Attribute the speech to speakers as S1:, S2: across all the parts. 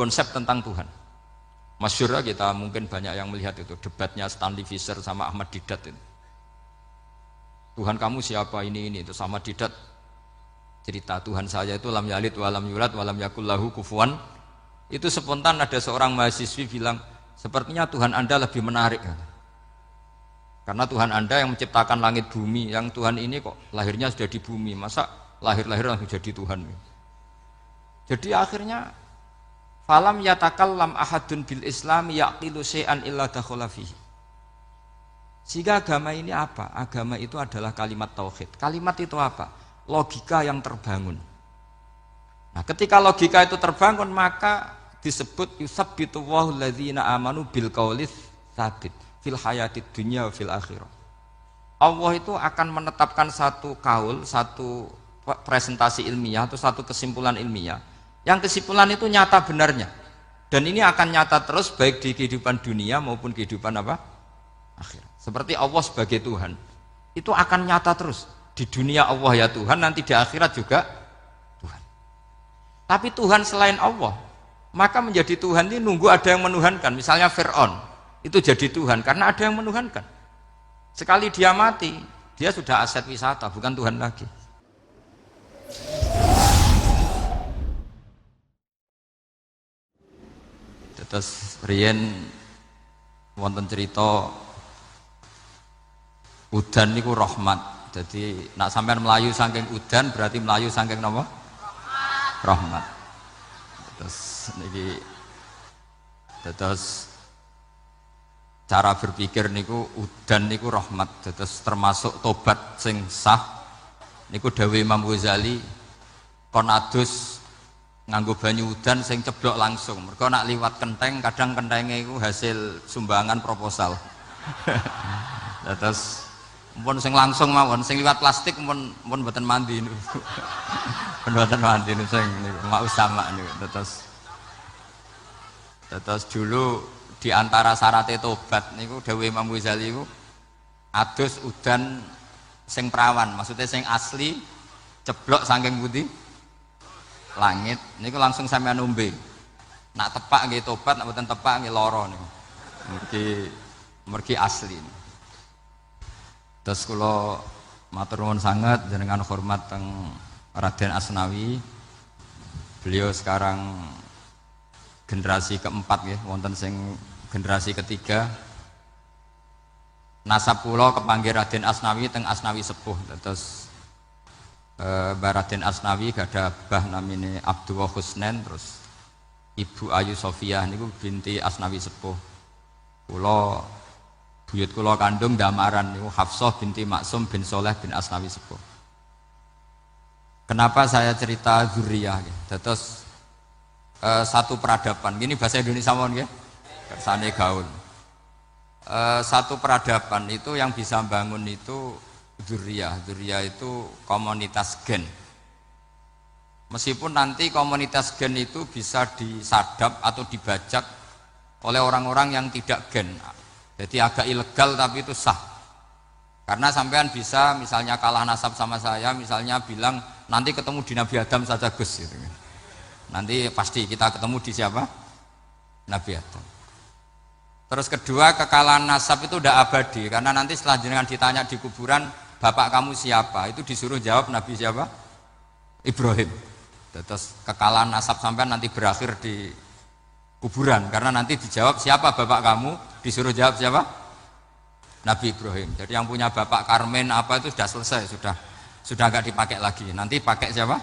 S1: berkonsep tentang Tuhan. Masyhur kita mungkin banyak yang melihat itu debatnya Stanley Fischer sama Ahmad Didat itu. Tuhan kamu siapa ini itu sama Didat cerita Tuhan saya itu lam yalid walam yulad walam yakul lahu kufuwan. Itu spontan ada seorang mahasiswi bilang sepertinya Tuhan Anda lebih menarik. Karena Tuhan Anda yang menciptakan langit bumi, yang Tuhan ini kok lahirnya sudah di bumi, masa lahir-lahir langsung jadi Tuhan. Jadi akhirnya falam yatakallam ahadun bil islam yaqilu syai'an illa dakhala fihi. Sehingga agama ini apa? Agama itu adalah kalimat tauhid. Kalimat itu apa? Logika yang terbangun. Nah, ketika logika itu terbangun maka disebut yusabbitu wallahu alladzina amanu bil qaulis tsabit fil hayatid dunya wa fil akhirah. Allah itu akan menetapkan satu kaul, satu presentasi ilmiah atau satu kesimpulan ilmiah. Yang kesimpulan itu nyata benarnya. Dan ini akan nyata terus baik di kehidupan dunia maupun kehidupan apa? Akhirat. Seperti Allah sebagai Tuhan. Itu akan nyata terus. Di dunia Allah ya Tuhan, nanti di akhirat juga Tuhan. Tapi Tuhan selain Allah, maka menjadi Tuhan ini nunggu ada yang menuhankan. Misalnya Fir'aun, itu jadi Tuhan karena ada yang menuhankan. Sekali dia mati, dia sudah aset wisata, bukan Tuhan lagi. Terus riyen wonten cerita udan niku rahmat. Jadi nak sampean melayu saking udan berarti melayu saking napa? Rahmat. Terus niki terus cara berpikir niku udan niku rahmat. Terus termasuk tobat sing sah niku dawuh Imam Ghazali kon adus nganggo banyu udan sing ceblok langsung. Mergo nak liwat kenteng kadang kentenge iku hasil sumbangan proposal. Terus pun sing langsung mawon, sing liwat plastik pun mboten mandi niku. Pun mboten mandi niku sing niku mau sama niku. Terus dulu di antara syaratnya tobat niku dawuh Imam Ghazali niku adus udan sing perawan, maksudnya sing asli ceblok saking putih langit niku langsung sampean ombe. Nak tepak nggih tobat, nak mboten tepak nggih lara niku. Mergi asli. Terus kula matur nuwun sangat jenengan hormat teng Raden Asnawi. Beliau sekarang generasi keempat ya, wonten sing generasi ketiga. Nasab kula kepanggih Raden Asnawi teng Asnawi sepuh. Terus Mbah Raden Asnawi gadah bah namine Abdullah Husnen, terus Ibu Ayu Sofia niku binti Asnawi sepuh. Kula buyut kula kandung damaran niku Hafsah binti Maksum bin Soleh bin Asnawi sepuh. Kenapa saya cerita zuriyah gitu? Terus satu peradaban. Gini bahasa Indonesia mohon nggih. Kersane gaul. Satu peradaban itu yang bisa bangun itu zuriyah. Zuriyah itu komunitas gen. Meskipun nanti komunitas gen itu bisa disadap atau dibajak oleh orang-orang yang tidak gen. Jadi agak ilegal tapi itu sah. Karena sampean bisa misalnya kalah nasab sama saya, misalnya bilang nanti ketemu di Nabi Adam saja Gus gitu. Nanti pasti kita ketemu di siapa? Nabi Adam. Terus kedua, kekalahan nasab itu udah abadi karena nanti setelah jenengan ditanya di kuburan, bapak kamu siapa? Itu disuruh jawab Nabi siapa? Ibrahim. Terus kekalahan nasab sampean nanti berakhir di kuburan karena nanti dijawab siapa bapak kamu, disuruh jawab siapa? Nabi Ibrahim. Jadi yang punya bapak Karmen apa itu sudah selesai, sudah nggak dipakai lagi. Nanti pakai siapa?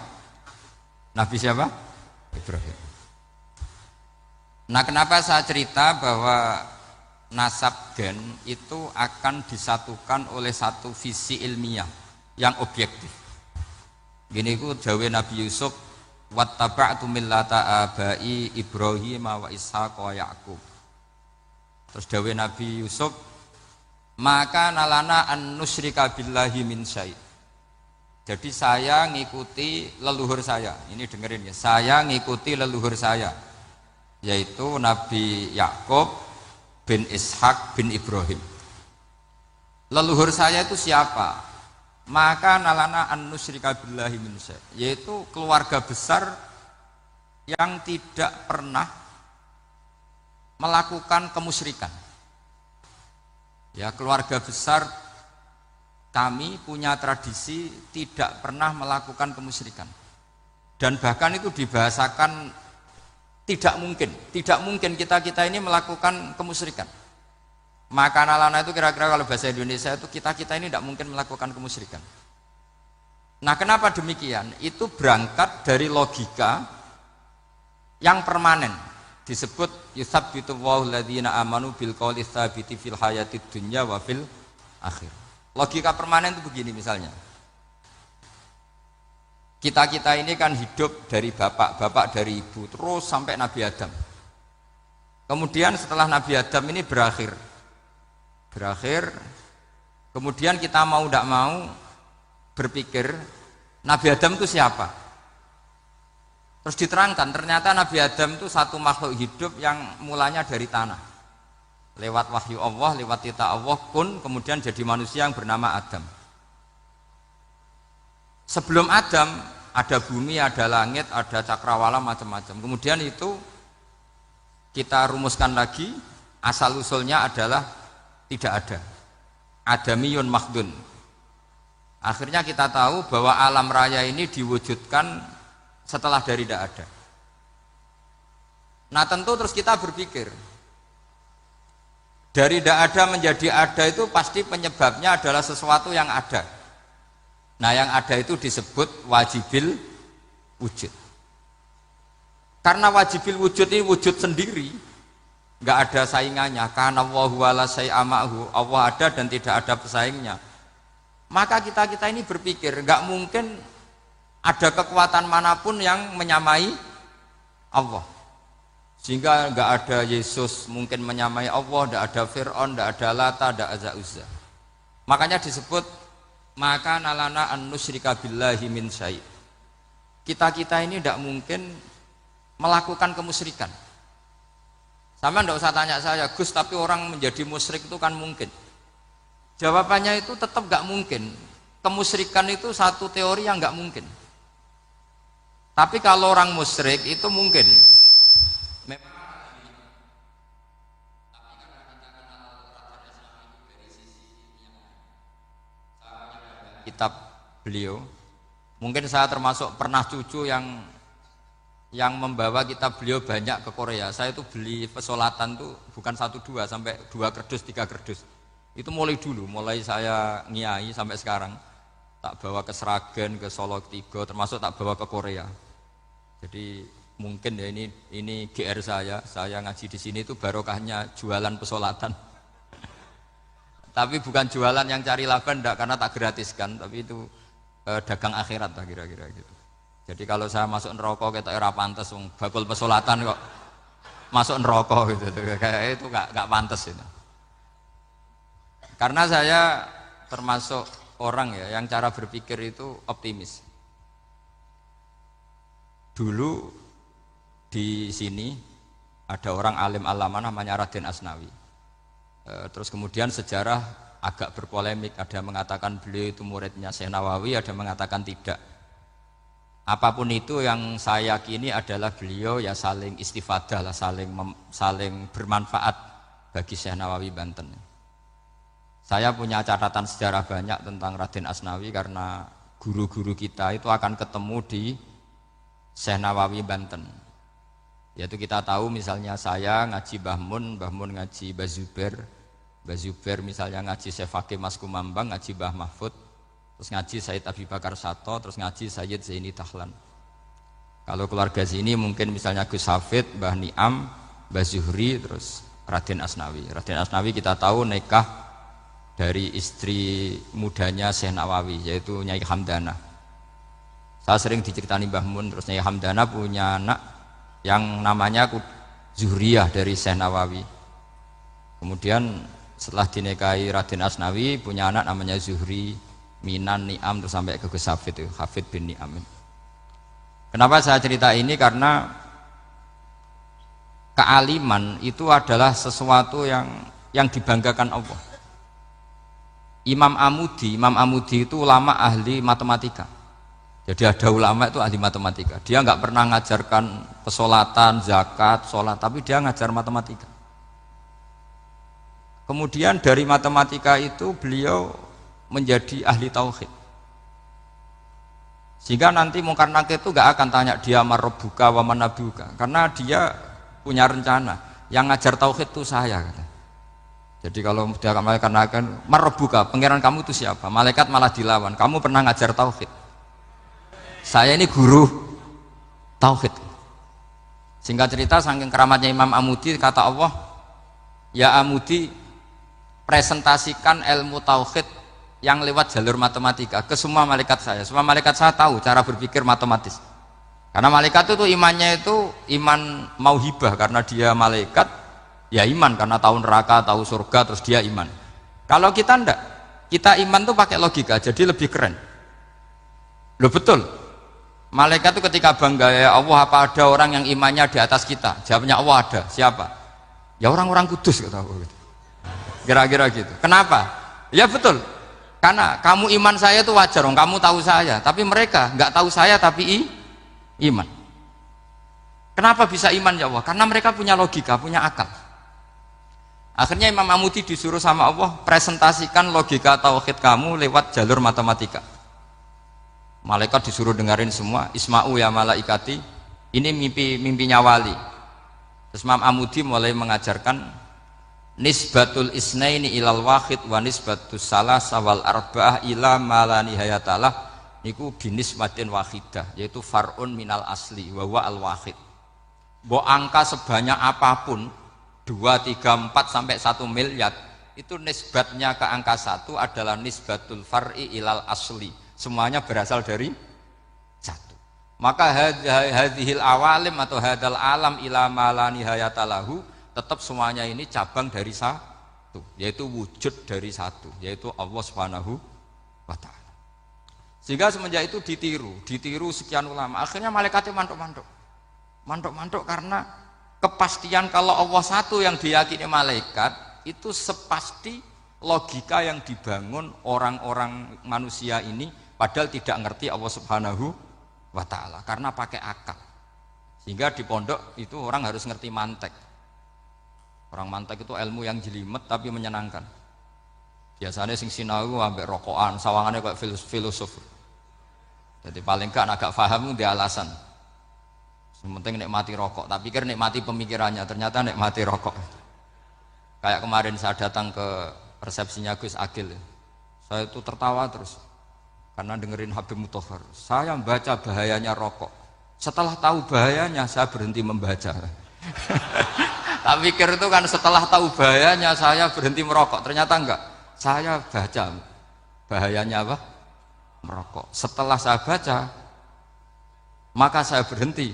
S1: Nabi siapa? Ibrahim. Nah, kenapa saya cerita bahwa nasab gen itu akan disatukan oleh satu visi ilmiah yang objektif. Gini ku dawe Nabi Yusuf, wattaba'tu millata abai Ibrahim wa Ishaq wa Yaqub. Terus dawe Nabi Yusuf, maka nalana an nusyrika billahi min syai'. Jadi saya ngikuti leluhur saya. Ini dengerin ya. Saya ngikuti leluhur saya, yaitu Nabi Yakub bin Ishak bin Ibrahim. Leluhur saya itu siapa? Maka nalana an nusyrika billahi min syai', yaitu keluarga besar yang tidak pernah melakukan kemusyrikan. Ya, keluarga besar kami punya tradisi tidak pernah melakukan kemusyrikan. Dan bahkan itu dibahasakan tidak mungkin kita ini melakukan kemusyrikan. Maka nalana itu kira-kira kalau bahasa Indonesia itu kita ini tidak mungkin melakukan kemusyrikan. Nah, kenapa demikian? Itu berangkat dari logika yang permanen, disebut yusabbitu Allahu alladziina aamanu bil qouli tsabiti fil hayatid dunya wa fil akhir. Logika permanen itu begini misalnya. Kita ini kan hidup dari bapak dari ibu terus sampai Nabi Adam. Kemudian setelah Nabi Adam ini berakhir, kemudian kita mau tidak mau berpikir Nabi Adam itu siapa? Terus diterangkan ternyata Nabi Adam itu satu makhluk hidup yang mulanya dari tanah, lewat wahyu Allah, lewat titah Allah kun, kemudian jadi manusia yang bernama Adam. Sebelum Adam ada bumi, ada langit, ada cakrawala, macam-macam. Kemudian itu kita rumuskan lagi, asal usulnya adalah tidak ada, adamiyun makhdun. Akhirnya kita tahu bahwa alam raya ini diwujudkan setelah dari tidak ada. Nah, tentu terus kita berpikir dari tidak ada menjadi ada itu pasti penyebabnya adalah sesuatu yang ada. Nah, yang ada itu disebut wajibil wujud. Karena wajibil wujud ini wujud sendiri, nggak ada saingannya. Karena Allahu wala syai'amahu, Allah ada dan tidak ada pesaingnya. Maka kita ini berpikir nggak mungkin ada kekuatan manapun yang menyamai Allah. Sehingga nggak ada Yesus mungkin menyamai Allah, nggak ada Fir'aun, nggak ada Lata, nggak ada Uzza. Makanya disebut maka nalana an nusyrika billahi min syai'. Kita ini tidak mungkin melakukan kemusyrikan. Sama tidak usah tanya saya, Gus, tapi orang menjadi musyrik itu kan mungkin. Jawabannya itu tetap nggak mungkin. Kemusyrikan itu satu teori yang nggak mungkin. Tapi kalau orang musyrik itu mungkin. Kitab beliau, mungkin saya termasuk pernah cucu yang membawa kitab beliau banyak ke Korea. Saya itu beli pesolatan tuh bukan 1 2 sampai 2 kerdus 3 kerdus. Itu mulai dulu, mulai saya ngiai sampai sekarang tak bawa ke Sragen, ke Solo Tigo, termasuk tak bawa ke Korea. Jadi mungkin ya ini GR saya ngaji di sini itu barokahnya jualan pesolatan. Tapi bukan jualan yang cari laba enggak, karena tak gratiskan, tapi itu dagang akhirat lah kira-kira gitu. Jadi kalau saya masuk neraka kita era pantas, bakul pesolatan kok masuk neraka gitu, kayak itu nggak pantas itu. Karena saya termasuk orang ya yang cara berpikir itu optimis. Dulu di sini ada orang alim alama namanya Raden Asnawi. Terus kemudian sejarah agak berpolemik, ada yang mengatakan beliau itu muridnya Syekh Nawawi, ada yang mengatakan tidak. Apapun itu yang saya yakini adalah beliau ya saling istifadah lah, saling bermanfaat bagi Syekh Nawawi Banten. Saya punya catatan sejarah banyak tentang Raden Asnawi karena guru-guru kita itu akan ketemu di Syekh Nawawi Banten. Yaitu kita tahu misalnya saya ngaji Mbah Mun ngaji Mbah Zubair misalnya ngaji Syekh Fakih Mas Kumambang, ngaji Mbah Mahfud, terus ngaji Sayyid Abi Bakar Sato, terus ngaji Sayyid Zaini Dahlan. Kalau keluarga sini mungkin misalnya Gus Hafid, Mbah Niam, Mbah Zuhri, terus Raden Asnawi. Raden Asnawi kita tahu nikah dari istri mudanya Syekh Nawawi, yaitu Nyai Hamdana. Saya sering diceritani Mbah Mun, terus Nyai Hamdana punya anak yang namanya Zuhriyah dari Syekh Nawawi. Kemudian setelah dinikahi Raden Asnawi punya anak namanya Zuhri, Minan, Niam, terus sampai ke Gus Hafid, Hafid bin Niam. Kenapa saya cerita ini? Karena kealiman itu adalah sesuatu yang dibanggakan Allah. Imam Amudi itu ulama ahli matematika. Jadi ada ulama itu ahli matematika. Dia nggak pernah ngajarkan pesolatan, zakat, sholat, tapi dia ngajar matematika. Kemudian dari matematika itu beliau menjadi ahli tauhid. Sehingga nanti Mungkar Nakir itu gak akan tanya dia marabbuka wa manabuka, karena dia punya rencana. Yang ngajar tauhid itu saya, kata. Jadi kalau dia malaikat Nakir, marabbuka, pangeran kamu itu siapa? Malaikat malah dilawan, kamu pernah ngajar tauhid? Saya ini guru tauhid. Singkat cerita, saking keramatnya Imam Amudi, kata Allah, ya Amudi, presentasikan ilmu tauhid yang lewat jalur matematika ke semua malaikat saya. Semua malaikat saya tahu cara berpikir matematis. Karena malaikat itu imannya itu iman mauhibah, karena dia malaikat ya iman karena tahu neraka, tahu surga, terus dia iman. Kalau kita ndak, kita iman tuh pakai logika, jadi lebih keren. Loh betul. Malaikat itu ketika bangga, ya Allah, apa ada orang yang imannya di atas kita? Jawabnya Allah ada. Siapa? Ya orang-orang kudus, kata Allah. Kira-kira gitu. Kenapa? Ya betul. Karena kamu iman saya itu wajar, kamu tahu saya, tapi mereka nggak tahu saya tapi iman. Kenapa bisa iman ya Allah? Karena mereka punya logika, punya akal. Akhirnya Imam Amudi disuruh sama Allah, presentasikan logika tauhid kamu lewat jalur matematika. Malaikat disuruh dengerin semua, isma'u ya malaikati, ini mimpinya wali. Terus Imam Amudi mulai mengajarkan nisbatul isnaini ilal wahid wa nisbatus salasa wal arba'ah ila ma la nihayatalah, niku binisbatin wahidah, yaitu far'un minal asli wa huwa al wahid. Mbok angka sebanyak apapun 2, 3, 4 sampai 1 miliar itu nisbatnya ke angka 1 adalah nisbatul far'i ilal asli, semuanya berasal dari 1. Maka hadhil awalim atau hadal alam ila ma la nihayatalahu, tetap semuanya ini cabang dari 1, yaitu wujud dari 1, yaitu Allah Subhanahu wa ta'ala. Sehingga semenjak itu ditiru sekian ulama. Akhirnya malaikatnya mantuk karena kepastian kalau Allah 1 yang diyakini malaikat itu sepasti logika yang dibangun orang-orang manusia ini, padahal tidak ngerti Allah Subhanahu wa ta'ala karena pakai akal. Sehingga di pondok itu orang harus ngerti mantek. Orang mantek itu ilmu yang jelimet tapi menyenangkan. Biasanya sing sinau ambek rokokan, sawangannya kayak filosof. Jadi paling gak agak paham dia alasan. Sementing nikmati rokok, tapi pikir nikmati pemikirannya, ternyata nikmati rokok. Kayak kemarin saya datang ke resepsinya Gus Agil, saya itu tertawa terus karena dengerin Habib Mutahar. Saya membaca bahayanya rokok. Setelah tahu bahayanya saya berhenti membaca. Tak pikir itu kan setelah tahu bahayanya saya berhenti merokok, ternyata enggak. Saya baca bahayanya apa? Merokok. Setelah saya baca, maka saya berhenti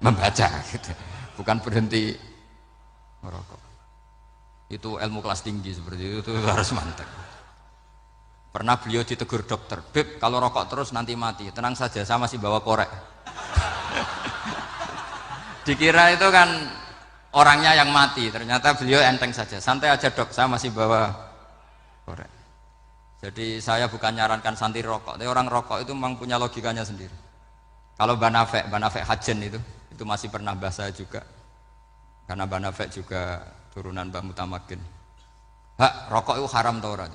S1: membaca, gitu. Bukan berhenti merokok. Itu ilmu kelas tinggi seperti itu harus mantap. Pernah beliau ditegur dokter, Beb, kalau rokok terus nanti mati. Tenang saja, saya masih bawa korek. Dikira itu kan orangnya yang mati, ternyata beliau enteng saja, santai aja dok, saya masih bawa korek. Jadi saya bukan nyarankan santri rokok, tapi orang rokok itu memang punya logikanya sendiri. Kalau Banafek Hajen itu masih pernah bahasa juga, karena Banafek juga turunan Mbah Mutamakin. Hak, rokok itu haram tau ora?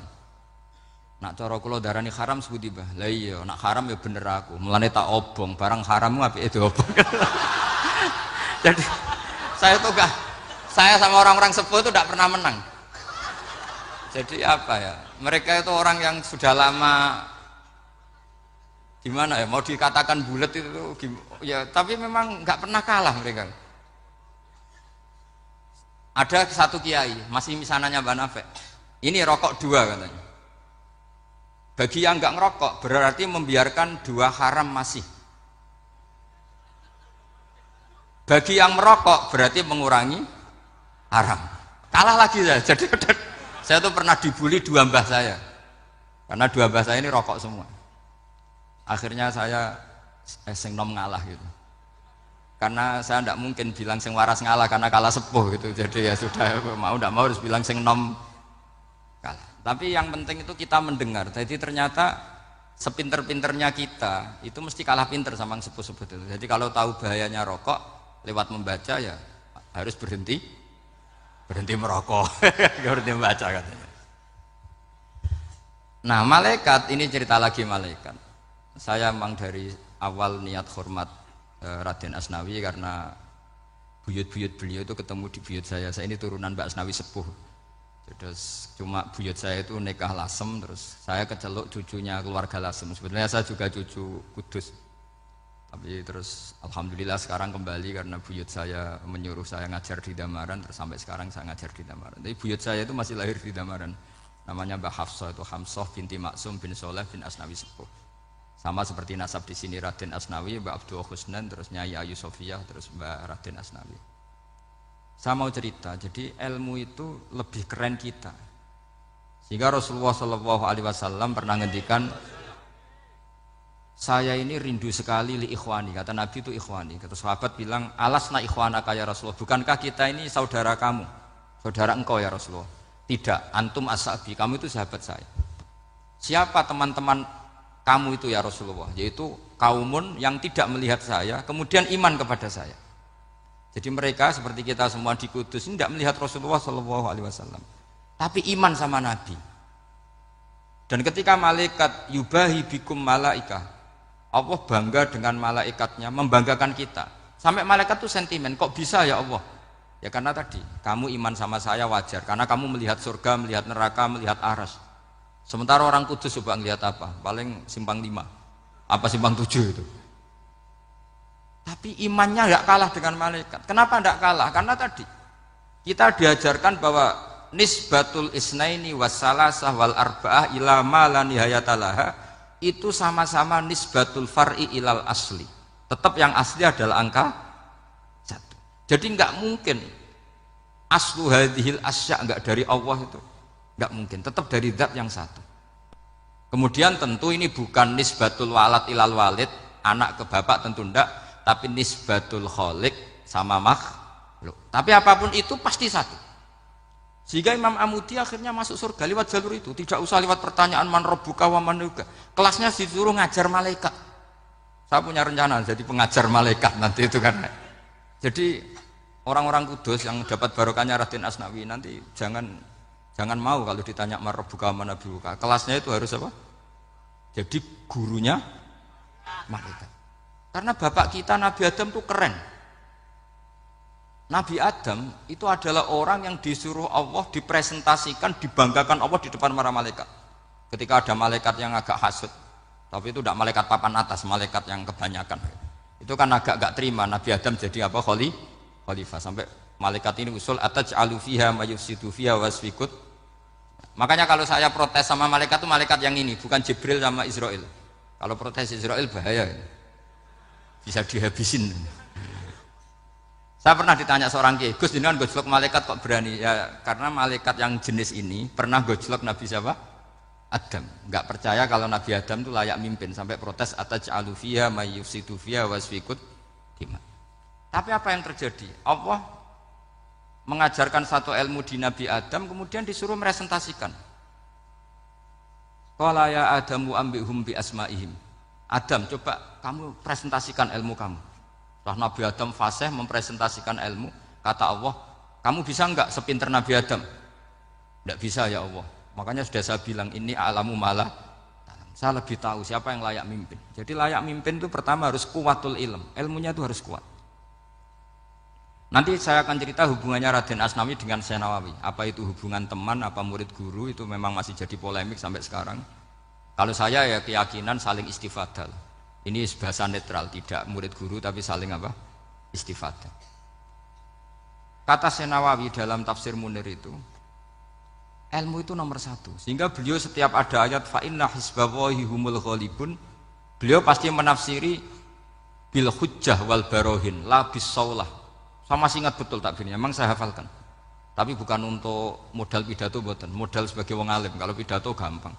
S1: Nak cara kula darani haram sebuti bah. Lah iya, nak haram ya bener aku. Mulane tak obong, barang haram apike diobong. Jadi saya sama orang-orang sepuh itu tidak pernah menang. Jadi apa ya, mereka itu orang yang sudah lama gimana ya, mau dikatakan bulat itu ya, tapi memang nggak pernah kalah mereka. Ada satu kiai masih misananya Banafek, ini rokok 2 katanya. Bagi yang nggak ngerokok berarti membiarkan 2 haram masih. Bagi yang merokok berarti mengurangi haram. Kalah lagi saya. Jadi saya tuh pernah dibully 2 mbah saya, karena 2 mbah saya ini rokok semua. Akhirnya saya sing nom ngalah gitu, karena saya tidak mungkin bilang sing waras ngalah karena kalah sepuh gitu. Jadi ya sudah, mau tidak mau harus bilang sing nom kalah. Tapi yang penting itu kita mendengar. Jadi ternyata sepinter-pinternya kita itu mesti kalah pinter sama yang sepuh-sepuh itu. Jadi kalau tahu bahayanya rokok lewat membaca ya harus berhenti berhenti merokok, berhenti membaca katanya. Nah malaikat ini cerita lagi malaikat. Saya memang dari awal niat hormat Raden Asnawi karena buyut-buyut beliau itu ketemu di buyut saya. Saya ini turunan Mbak Asnawi sepuh. Terus cuma buyut saya itu nikah Lasem, terus saya keceluk cucunya keluarga Lasem. Sebenarnya saya juga cucu Kudus. Tapi terus alhamdulillah sekarang kembali karena buyut saya menyuruh saya ngajar di Damaran, terus sampai sekarang saya ngajar di Damaran. Tapi buyut saya itu masih lahir di Damaran. Namanya Mbah Hafsah, itu Hamsah binti Maksum bin Soleh bin Asnawi Sepuh. Sama seperti nasab di sini Raden Asnawi, Mbah Abdul Husnan, terus Nyai Ayu Sofiyah, terus Mbah Raden Asnawi. Saya mau cerita, jadi ilmu itu lebih keren kita. Sehingga Rasulullah SAW pernah ngendikan, saya ini rindu sekali li ikhwani, kata Nabi itu ikhwani. Kata sahabat bilang, alasna ikhwanaka ya Rasulullah, bukankah kita ini saudara kamu, saudara engkau ya Rasulullah? Tidak, antum ashabi, kamu itu sahabat saya. Siapa teman-teman kamu itu ya Rasulullah? Yaitu kaumun yang tidak melihat saya, kemudian iman kepada saya. Jadi mereka seperti kita semua di Kudus ini tidak melihat Rasulullah SAW, tapi iman sama Nabi. Dan ketika malaikat yubahi bikum malaikah, Allah bangga dengan malaikatnya, membanggakan kita. Sampai malaikat itu sentimen, kok bisa ya Allah? Ya karena tadi, kamu iman sama saya wajar, karena kamu melihat surga, melihat neraka, melihat aras. Sementara orang Kudus coba ngelihat apa? Paling simpang 5, apa simpang 7 itu. Tapi imannya nggak kalah dengan malaikat. Kenapa nggak kalah? Karena tadi, kita diajarkan bahwa nisbatul isnaini wassalasah wal arba'ah ila ma la nihayatalaha, itu sama-sama nisbatul far'i ilal asli. Tetap yang asli adalah angka 1. Jadi nggak mungkin aslu hadhil asya nggak dari Allah itu, nggak mungkin. Tetap dari zat yang 1. Kemudian tentu ini bukan nisbatul walad ilal walid, anak ke bapak tentu enggak, tapi nisbatul khaliq sama makhluk. Tapi apapun itu pasti 1. Sehingga Imam Amudi akhirnya masuk surga lewat jalur itu, tidak usah lewat pertanyaan man rabbuka wa man nuka. Kelasnya disuruh ngajar malaikat. Saya punya rencana jadi pengajar malaikat nanti itu kan. Jadi orang-orang Kudus yang dapat barokahnya Raden Asnawi nanti jangan mau kalau ditanya man rabbuka wa man nuka. Kelasnya itu harus apa? Jadi gurunya malaikat. Karena bapak kita Nabi Adam itu keren. Nabi Adam itu adalah orang yang disuruh Allah dipresentasikan, dibanggakan Allah di depan para malaikat. Ketika ada malaikat yang agak hasut, tapi itu tidak malaikat papan atas, malaikat yang kebanyakan. Itu kan agak gak terima Nabi Adam jadi apa? Khalifah. Sampai malaikat ini usul ataj'alu fiha ma yufsidu fiha wasfikut. Makanya kalau saya protes sama malaikat itu malaikat yang ini, bukan Jibril sama Israel. Kalau protes Israel bahaya. Bisa dihabisin. Saya pernah ditanya seorang kiai, Gus jenengan gojlok malaikat kok berani? Ya karena malaikat yang jenis ini pernah gojlok Nabi siapa? Adam. Enggak percaya kalau Nabi Adam itu layak mimpin, sampai protes ataj'alu fiha may yufsidu fiha wasfikut dima. Tapi apa yang terjadi? Allah mengajarkan satu ilmu di Nabi Adam, kemudian disuruh meresentasikan. Qala ya Adamu ambihum bi asma'ihim. Adam, coba kamu presentasikan ilmu kamu. Setelah Nabi Adam fasih mempresentasikan ilmu, kata Allah, kamu bisa enggak sepinter Nabi Adam? Enggak bisa ya Allah. Makanya sudah saya bilang ini alamu malah. Saya lebih tahu siapa yang layak mimpin. Jadi layak mimpin itu pertama harus kuwatul ilm, ilmunya itu harus kuat. Nanti saya akan cerita hubungannya Raden Asnawi dengan Syekh Nawawi. Apa itu hubungan teman, apa murid guru, itu memang masih jadi polemik sampai sekarang. Kalau saya ya keyakinan saling istifadah. Ini bahasa netral, tidak murid guru tapi saling apa? Istifadah. Kata Syekh Nawawi dalam tafsir Munir itu, ilmu itu nomor 1. Sehingga beliau setiap ada ayat fa inna hisballahi humul ghalibun, beliau pasti menafsiri bil hujjah wal barohin la bis saulah. Saya masih ingat betul takbirnya, memang saya hafalkan. Tapi bukan untuk modal pidato, bukan modal sebagai wong alim. Kalau pidato gampang,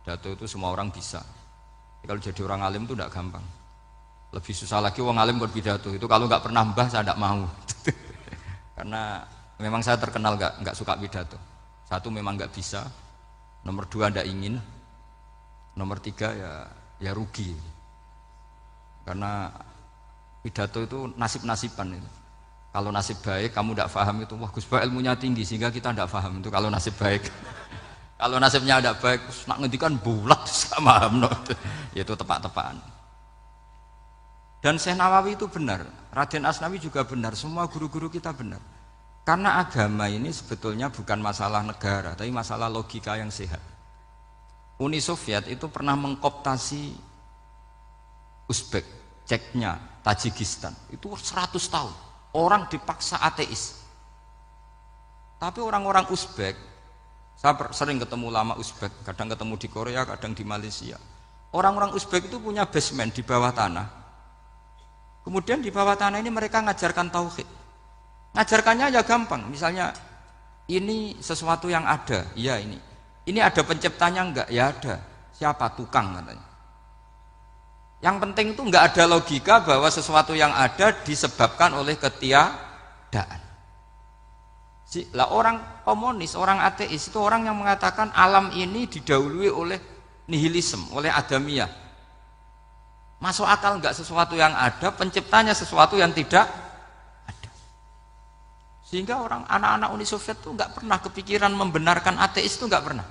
S1: pidato itu semua orang bisa. Kalau jadi orang alim itu tidak gampang. Lebih susah lagi wong alim buat pidato. Itu kalau nggak pernah mbah saya tidak mau. Karena memang saya terkenal nggak suka pidato. 1 memang nggak bisa. Nomor 2 tidak ingin. Nomor 3 ya rugi. Karena pidato itu nasib-nasiban itu. Kalau nasib baik kamu tidak paham itu, wah Gus Ba ilmunya tinggi sehingga kita tidak paham itu kalau nasib baik. Kalau nasibnya tidak baik, nak ngendikan bulat sama hamno, itu tepak-tepakan. Dan Syekh Nawawi itu benar, Raden Asnawi juga benar, semua guru-guru kita benar. Karena agama ini sebetulnya bukan masalah negara, tapi masalah logika yang sehat. Uni Soviet itu pernah mengkooptasi Uzbek, Ceknya, Tajikistan, itu 100 tahun. Orang dipaksa ateis. Tapi orang-orang Uzbek, saya sering ketemu lama Uzbek, kadang ketemu di Korea, kadang di Malaysia. Orang-orang Uzbek itu punya basement di bawah tanah. Kemudian di bawah tanah ini mereka ngajarkan tauhid. Ngajarkannya ya gampang. Misalnya ini sesuatu yang ada, iya ini. Ini ada penciptanya enggak? Ya ada. Siapa? Tukang katanya. Yang penting itu enggak ada logika bahwa sesuatu yang ada disebabkan oleh ketiadaan. Lah orang komunis, orang ateis itu orang yang mengatakan alam ini didahului oleh nihilisme, oleh adamiyah. Masuk akal enggak sesuatu yang ada, penciptanya sesuatu yang tidak ada. Sehingga orang anak-anak Uni Soviet itu enggak pernah kepikiran membenarkan ateis, itu enggak pernah.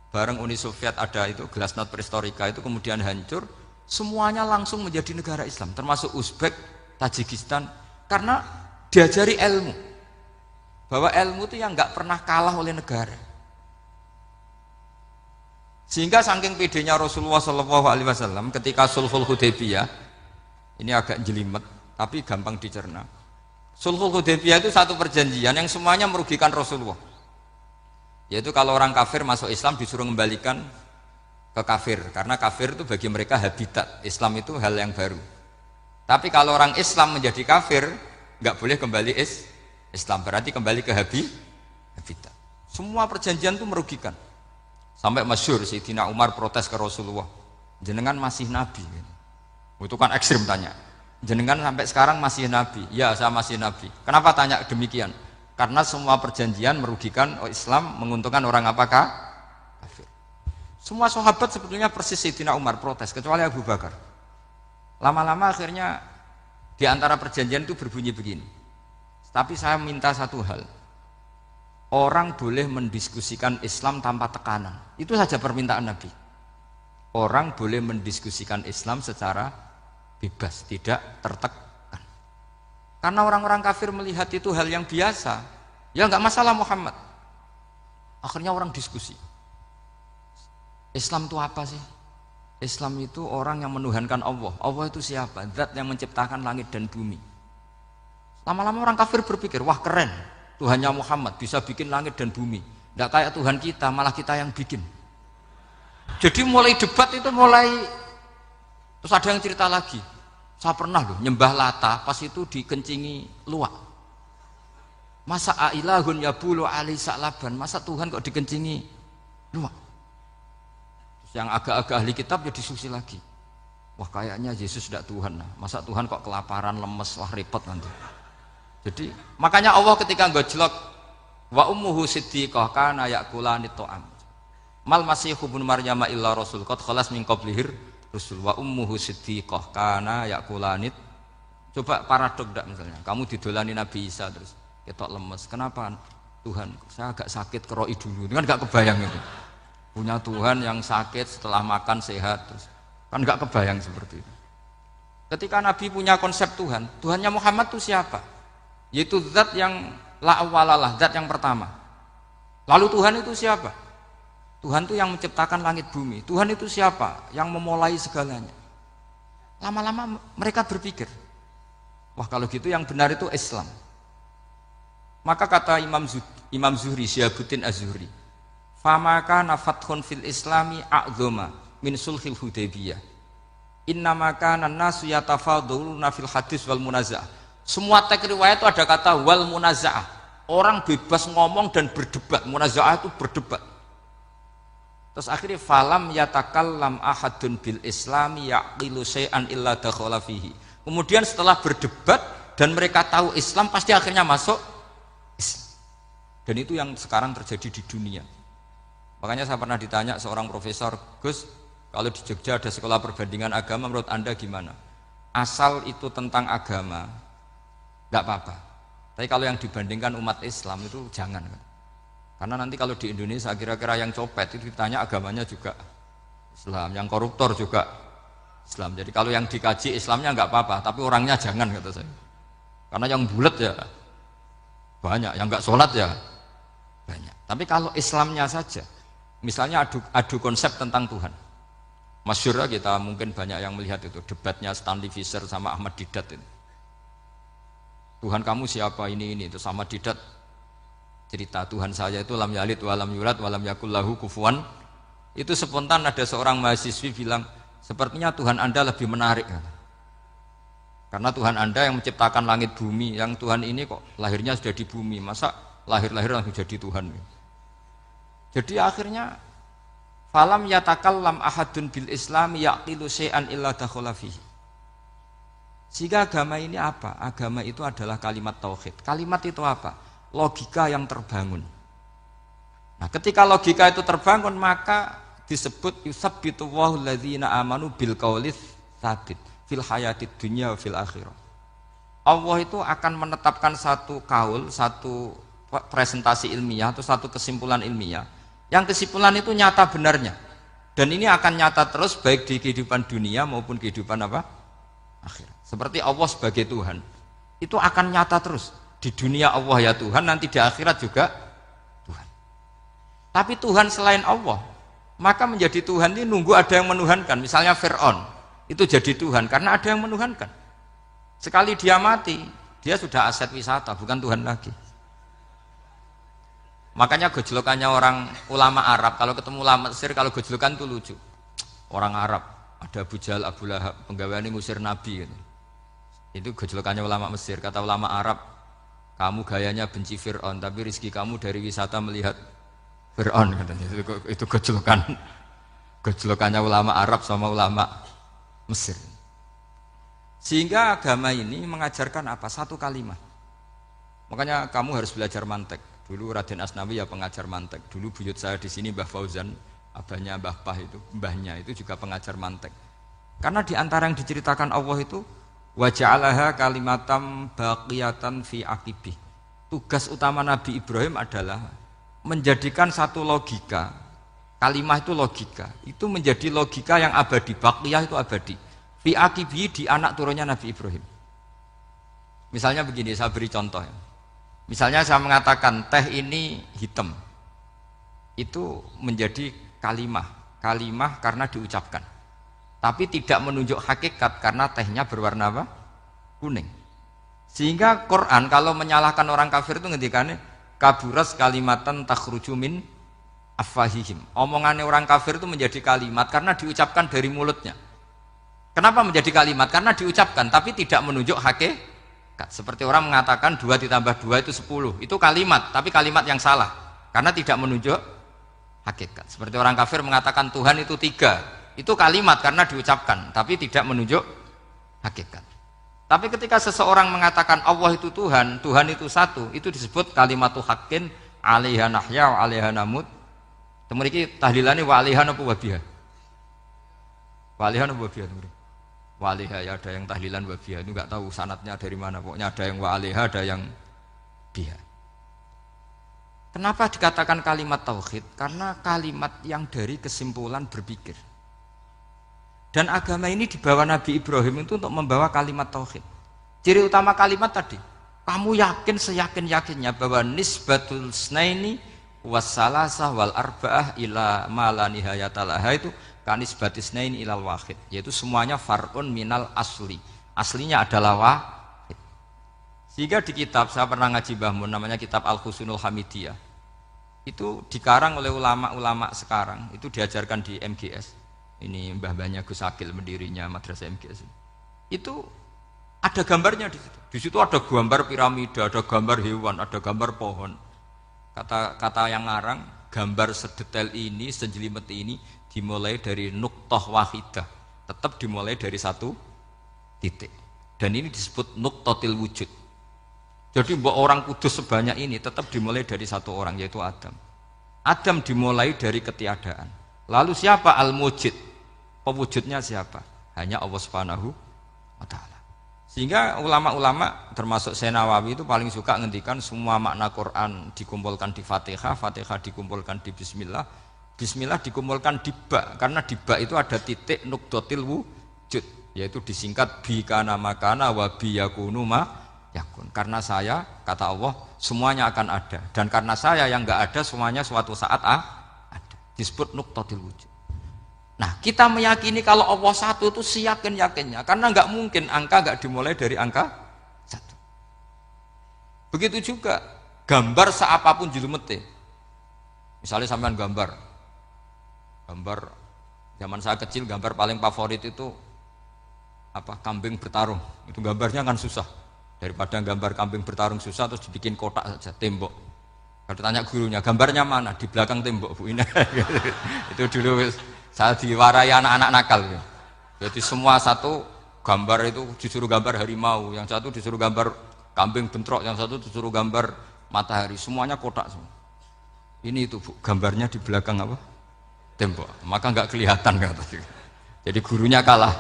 S1: Bareng Uni Soviet ada itu Glasnost Perestroika itu kemudian hancur, semuanya langsung menjadi negara Islam, termasuk Uzbek, Tajikistan, karena diajari ilmu, bahwa ilmu itu yang nggak pernah kalah oleh negara. Sehingga saking pedenya Rasulullah SAW ketika Sulhul Hudaybiyah, ini agak jelimet tapi gampang dicerna. Sulhul Hudaybiyah itu satu perjanjian yang semuanya merugikan Rasulullah. Yaitu kalau orang kafir masuk Islam disuruh kembalikan ke kafir, karena kafir itu bagi mereka habitat, Islam itu hal yang baru. Tapi kalau orang Islam menjadi kafir, nggak boleh kembali Islam, berarti kembali ke habitat. Semua perjanjian itu merugikan. Sampai masyhur Sayyidina Umar protes ke Rasulullah, jenengan masih nabi. Itu kan ekstrim tanya. Jenengan sampai sekarang masih nabi? Ya, saya masih nabi. Kenapa tanya demikian? Karena semua perjanjian merugikan Islam, menguntungkan orang apakah? Kafir. Semua sahabat sebetulnya persis Sayyidina Umar protes, kecuali Abu Bakar. Lama-lama akhirnya di antara perjanjian itu berbunyi begini. Tapi saya minta satu hal. Orang boleh mendiskusikan Islam tanpa tekanan. Itu saja permintaan Nabi. Orang boleh mendiskusikan Islam secara bebas, tidak tertekan. Karena orang-orang kafir melihat itu hal yang biasa. Ya nggak masalah Muhammad. Akhirnya orang diskusi. Islam itu apa sih? Islam itu orang yang menuhankan Allah. Allah itu siapa? Zat yang menciptakan langit dan bumi. Lama-lama orang kafir berpikir, wah keren, Tuhannya Muhammad bisa bikin langit dan bumi. Nggak kayak Tuhan kita, malah kita yang bikin. Jadi mulai debat itu terus ada yang cerita lagi. Saya pernah loh nyembah Lata, pas itu dikencingi luwak. Masa ailahun yabulu ali sa'laban, masa Tuhan kok dikencingi luwak? Yang agak-agak ahli kitab ya diskusi lagi. Wah kayaknya Yesus tidak Tuhan. Masa Tuhan kok kelaparan, lemes, wah repot nanti. Jadi makanya Allah ketika gojlok wa ummuhu siddiqah kana yakulani ta'am. Mal masih ibnu Maryam illa rasul qad khalas min qablihir rusul wa ummuhu siddiqah kana yakulani. Coba paradok enggak misalnya. Kamu didolani Nabi Isa terus ketok lemes. Kenapa Tuhan? Saya agak sakit keroi dulu. Kan enggak kebayang itu. Punya Tuhan yang sakit setelah makan sehat terus. Kan enggak kebayang seperti itu. Ketika Nabi punya konsep Tuhan, Tuhannya Muhammad itu siapa? Yaitu zat yang la awalalah, zat yang pertama. Lalu Tuhan itu siapa? Tuhan itu yang menciptakan langit bumi. Tuhan itu siapa? Yang memulai segalanya. Lama-lama mereka berpikir, wah kalau gitu yang benar itu Islam. Maka kata Imam Zuhri, Syihabuddin Az-Zuhri, famaka nafathun fil islami a'zoma min sulhil Hudaybiyah. Innama kana an-nasu yatafadhaluna fil hadis wal munaza'ah. Semua teks riwayat itu ada kata wal munaza'ah. Orang bebas ngomong dan berdebat. Munaza'ah itu berdebat. Terus akhirnya falam yatakallam ahadun bil islami yaqilu syai'an illa dakhala fihi. Kemudian setelah berdebat dan mereka tahu Islam, pasti akhirnya masuk Islam. Dan itu yang sekarang terjadi di dunia. Makanya saya pernah ditanya seorang profesor, Gus, kalau di Jogja ada sekolah perbandingan agama, menurut Anda gimana? Asal itu tentang agama, nggak apa-apa. Tapi kalau yang dibandingkan umat Islam itu jangan. Karena nanti kalau di Indonesia kira-kira yang copet itu ditanya agamanya juga Islam, yang koruptor juga Islam. Jadi kalau yang dikaji Islamnya nggak apa-apa, tapi orangnya jangan kata saya. Karena yang bulat ya banyak, yang nggak sholat ya banyak. Tapi kalau Islamnya saja, misalnya adu konsep tentang Tuhan. Masyhur kita mungkin banyak yang melihat itu debatnya Stanley Fischer sama Ahmad Didat itu. Tuhan kamu siapa ini itu sama Didat cerita Tuhan saya itu lam yalid walam yulad walam yakul lahu kufuwan. Itu spontan ada seorang mahasiswi bilang sepertinya Tuhan Anda lebih menarik karena Tuhan Anda yang menciptakan langit bumi, yang Tuhan ini kok lahirnya sudah di bumi, masa lahir-lahir langsung jadi Tuhan. Jadi akhirnya falam yatakallam ahadun bil islam yaqilu syai'an illa dakhala fihi. Sehingga agama ini apa? Agama itu adalah kalimat tauhid. Kalimat itu apa? Logika yang terbangun. Nah, ketika logika itu terbangun maka disebut yusabbitu wallahu alladzina amanu bil qaulis tsabit fil hayatid dunya wa fil akhirah. Allah itu akan menetapkan satu kaul, satu presentasi ilmiah atau satu kesimpulan ilmiah. Yang kesimpulan itu nyata benarnya. Dan ini akan nyata terus baik di kehidupan dunia maupun kehidupan apa? Akhirat. Seperti Allah sebagai Tuhan itu akan nyata terus di dunia Allah ya Tuhan, nanti di akhirat juga Tuhan. Tapi Tuhan selain Allah, maka menjadi Tuhan ini nunggu ada yang menuhankan. Misalnya Fir'aun itu jadi Tuhan karena ada yang menuhankan. Sekali dia mati, dia sudah aset wisata, bukan Tuhan lagi. Makanya gejolokannya orang ulama Arab kalau ketemu ulama Mesir, kalau gejolokan itu lucu. Orang Arab ada Abu Jahal, Abu Lahab, penggaweane ngusir Nabi gitu. Itu gejolokannya ulama Mesir. Kata ulama Arab, kamu gayanya benci Fir'aun, tapi rizki kamu dari wisata melihat Fir'aun katanya. Itu gejolokannya ulama Arab sama ulama Mesir. Sehingga agama ini mengajarkan apa? Satu kalimat. Makanya kamu harus belajar mantek. Dulu Raden Asnawi ya pengajar mantek. Dulu buyut saya di sini Mbah Fauzan, abahnya Mbah Pah itu, mbahnya itu juga pengajar mantek. Karena di antara yang diceritakan Allah itu wa ja'alaha kalimatam baqiyatan fi aqibih. Tugas utama Nabi Ibrahim adalah menjadikan satu logika, kalimah itu logika, itu menjadi logika yang abadi, baqiyah itu abadi. Fi aqibih di anak turunnya Nabi Ibrahim. Misalnya begini, saya beri contoh ya. Misalnya saya mengatakan teh ini hitam, itu menjadi kalimah karena diucapkan, tapi tidak menunjuk hakikat karena tehnya berwarna apa? Kuning. Sehingga Quran kalau menyalahkan orang kafir itu ngendikannya kaburas kalimatan takhruju min afwahihim. Omongannya orang kafir itu menjadi kalimat karena diucapkan dari mulutnya. Kenapa menjadi kalimat? Karena diucapkan tapi tidak menunjuk hakikat. Seperti orang mengatakan 2 ditambah 2 itu 10. Itu kalimat, tapi kalimat yang salah karena tidak menunjuk hakikat. Seperti orang kafir mengatakan Tuhan itu 3. Itu kalimat karena diucapkan, tapi tidak menunjuk hakikat. Tapi ketika seseorang mengatakan Allah itu Tuhan, Tuhan itu satu, itu disebut kalimatu haqqin 'alaiha nahya wa 'alaiha namut. Temen iki tahlilane wa 'alaiha napa wa biha? Wa 'alaiha napa wa biha? Wa 'alaiha ya ada yang tahlilan wa biha, itu enggak tahu sanadnya dari mana, pokoknya ada yang wa 'alaiha, ada yang biha. Kenapa dikatakan kalimat tauhid? Karena kalimat yang dari kesimpulan berpikir. Dan agama ini dibawa Nabi Ibrahim itu untuk membawa kalimat tauhid. Ciri utama kalimat tadi, kamu yakin seyakin-yakinnya bahwa nisbatul snaini wassalasah wal arba'ah ila ma la nihayata laha itu kanisbatis snaini ilal wahid, yaitu semuanya far'un minal asli. Aslinya adalah wahid. Sehingga di kitab, saya pernah ngaji Mbah Mun, namanya kitab Al-Husunul Hamidiyah. Itu dikarang oleh ulama-ulama sekarang, itu diajarkan di MGS. Ini mbah-mbahnya Gus Akil pendirinya madrasah MGS. Itu ada gambarnya di situ. Di situ ada gambar piramida, ada gambar hewan, ada gambar pohon. Kata yang ngarang, gambar sedetail ini, sejelimet ini dimulai dari nuktah wahidah. Tetap dimulai dari satu titik. Dan ini disebut nuktatil wujud. Jadi orang kudus sebanyak ini tetap dimulai dari satu orang, yaitu Adam. Adam dimulai dari ketiadaan. Lalu siapa al-mujid? Pewujudnya siapa? Hanya Allah Subhanahu wa ta'ala. Sehingga ulama-ulama termasuk Senawawi itu paling suka ngendikan semua makna Quran dikumpulkan di Fatihah, Fatihah dikumpulkan di Bismillah, Bismillah dikumpulkan di ba, karena di ba itu ada titik nukdotil wujud, yaitu disingkat bi kana makana wa bi yakunu ma yakun. Karena saya, kata Allah, semuanya akan ada, dan karena saya yang enggak ada, semuanya suatu saat ada. Disebut nukdotil wujud. Nah, kita meyakini kalau Allah satu itu seyakin-yakinnya, karena nggak mungkin angka nggak dimulai dari angka satu. Begitu juga gambar seapapun julumete. Misalnya sampean gambar zaman saya kecil, gambar paling favorit itu apa? Kambing bertarung. Itu gambarnya kan susah. Daripada gambar kambing bertarung susah terus dibikin kotak saja, tembok. Kalau tanya gurunya, gambarnya mana? Di belakang tembok, Bu. Ini itu dulu saya diwarai anak-anak nakal ya. Jadi semua satu gambar itu disuruh gambar harimau, yang satu disuruh gambar kambing bentrok, yang satu disuruh gambar matahari, semuanya kotak semua. Ini itu Bu, gambarnya di belakang apa? Tembok. Maka nggak kelihatan kata. Jadi gurunya kalah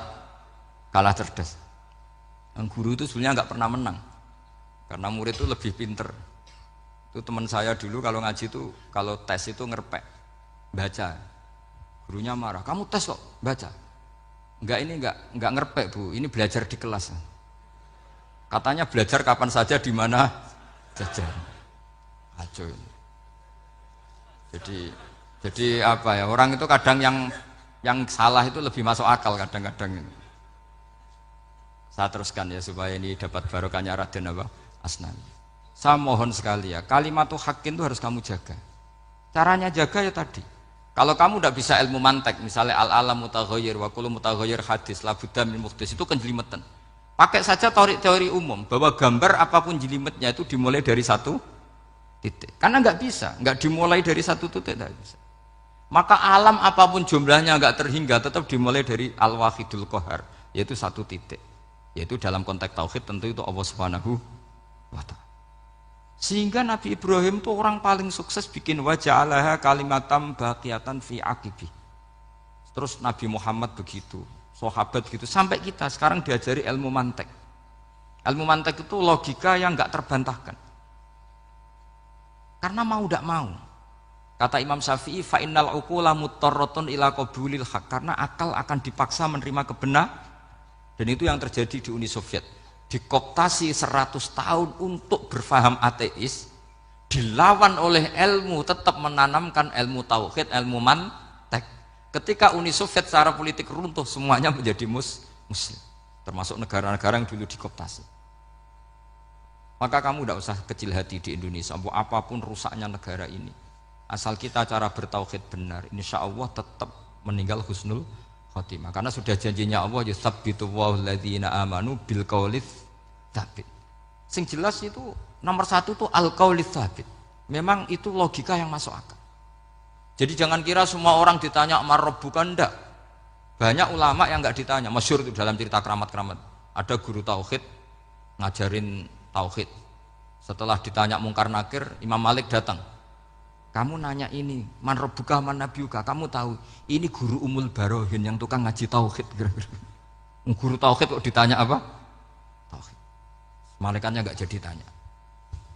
S1: cerdas. Yang guru itu sebenarnya nggak pernah menang, karena murid itu lebih pinter. Itu teman saya dulu kalau ngaji itu kalau tes itu ngerpek baca. Gurunya marah, kamu tes kok baca? Enggak ngerpek Bu, ini belajar di kelas. Katanya belajar kapan saja di mana saja. Aco ini. Jadi apa ya, orang itu kadang yang salah itu lebih masuk akal kadang-kadang ini. Saya teruskan ya supaya ini dapat barokahnya Raden apa? Asnani. Saya mohon sekali ya, kalimat haqqin itu harus kamu jaga. Caranya jaga ya tadi. Kalau kamu tidak bisa ilmu mantek, misalnya al-alam mutaghayyir wa kullu mutaghayyir hadis la budda min muhdits, itu kan jelimetan. Pakai saja teori umum bahwa gambar apapun jelimetnya itu dimulai dari satu titik. Karena nggak bisa, nggak dimulai dari satu titik, nggak bisa. Maka alam apapun jumlahnya nggak terhingga tetap dimulai dari al-wahidul qahar, yaitu satu titik. Yaitu dalam konteks tauhid tentu itu Allah Subhanahu wa ta'ala. Sehingga Nabi Ibrahim itu orang paling sukses bikin waja'alaha kalimatam baqiyatan fi aqibi. Terus Nabi Muhammad begitu, sahabat begitu, sampai kita sekarang diajari ilmu mantek. Ilmu mantek itu logika yang enggak terbantahkan. Karena mau tidak mau. Kata Imam Syafi'i, fa innal uqula muttarratun ila qabulil haq, karena akal akan dipaksa menerima kebenaran. Dan itu yang terjadi di Uni Soviet. Dikooptasi 100 tahun untuk berfaham ateis, dilawan oleh ilmu, tetap menanamkan ilmu tauhid, ilmu mantek. Ketika Uni Soviet secara politik runtuh, semuanya menjadi muslim, termasuk negara-negara yang dulu dikooptasi. Maka kamu tidak usah kecil hati di Indonesia, apapun rusaknya negara ini, asal kita cara bertauhid benar, insya Allah tetap meninggal husnul khotimah. Karena sudah janjinya Allah, yusabbitu walladzina amanu bil qaulits tsabit. Sing jelas itu nomor satu itu al qaulits tsabit. Memang itu logika yang masuk akal. Jadi jangan kira semua orang ditanya mar rabbuka, ndak. Banyak ulama yang enggak ditanya, masyhur itu dalam cerita keramat-keramat. Ada guru tauhid ngajarin tauhid. Setelah ditanya mungkar nakir, Imam Malik datang. Kamu nanya ini, man rabbuka man nabiyuka, kamu tahu ini guru Umul Barohin yang tukang ngaji tauhid. Guru tauhid kok ditanya apa? Tauhid. Malaikatnya enggak jadi tanya.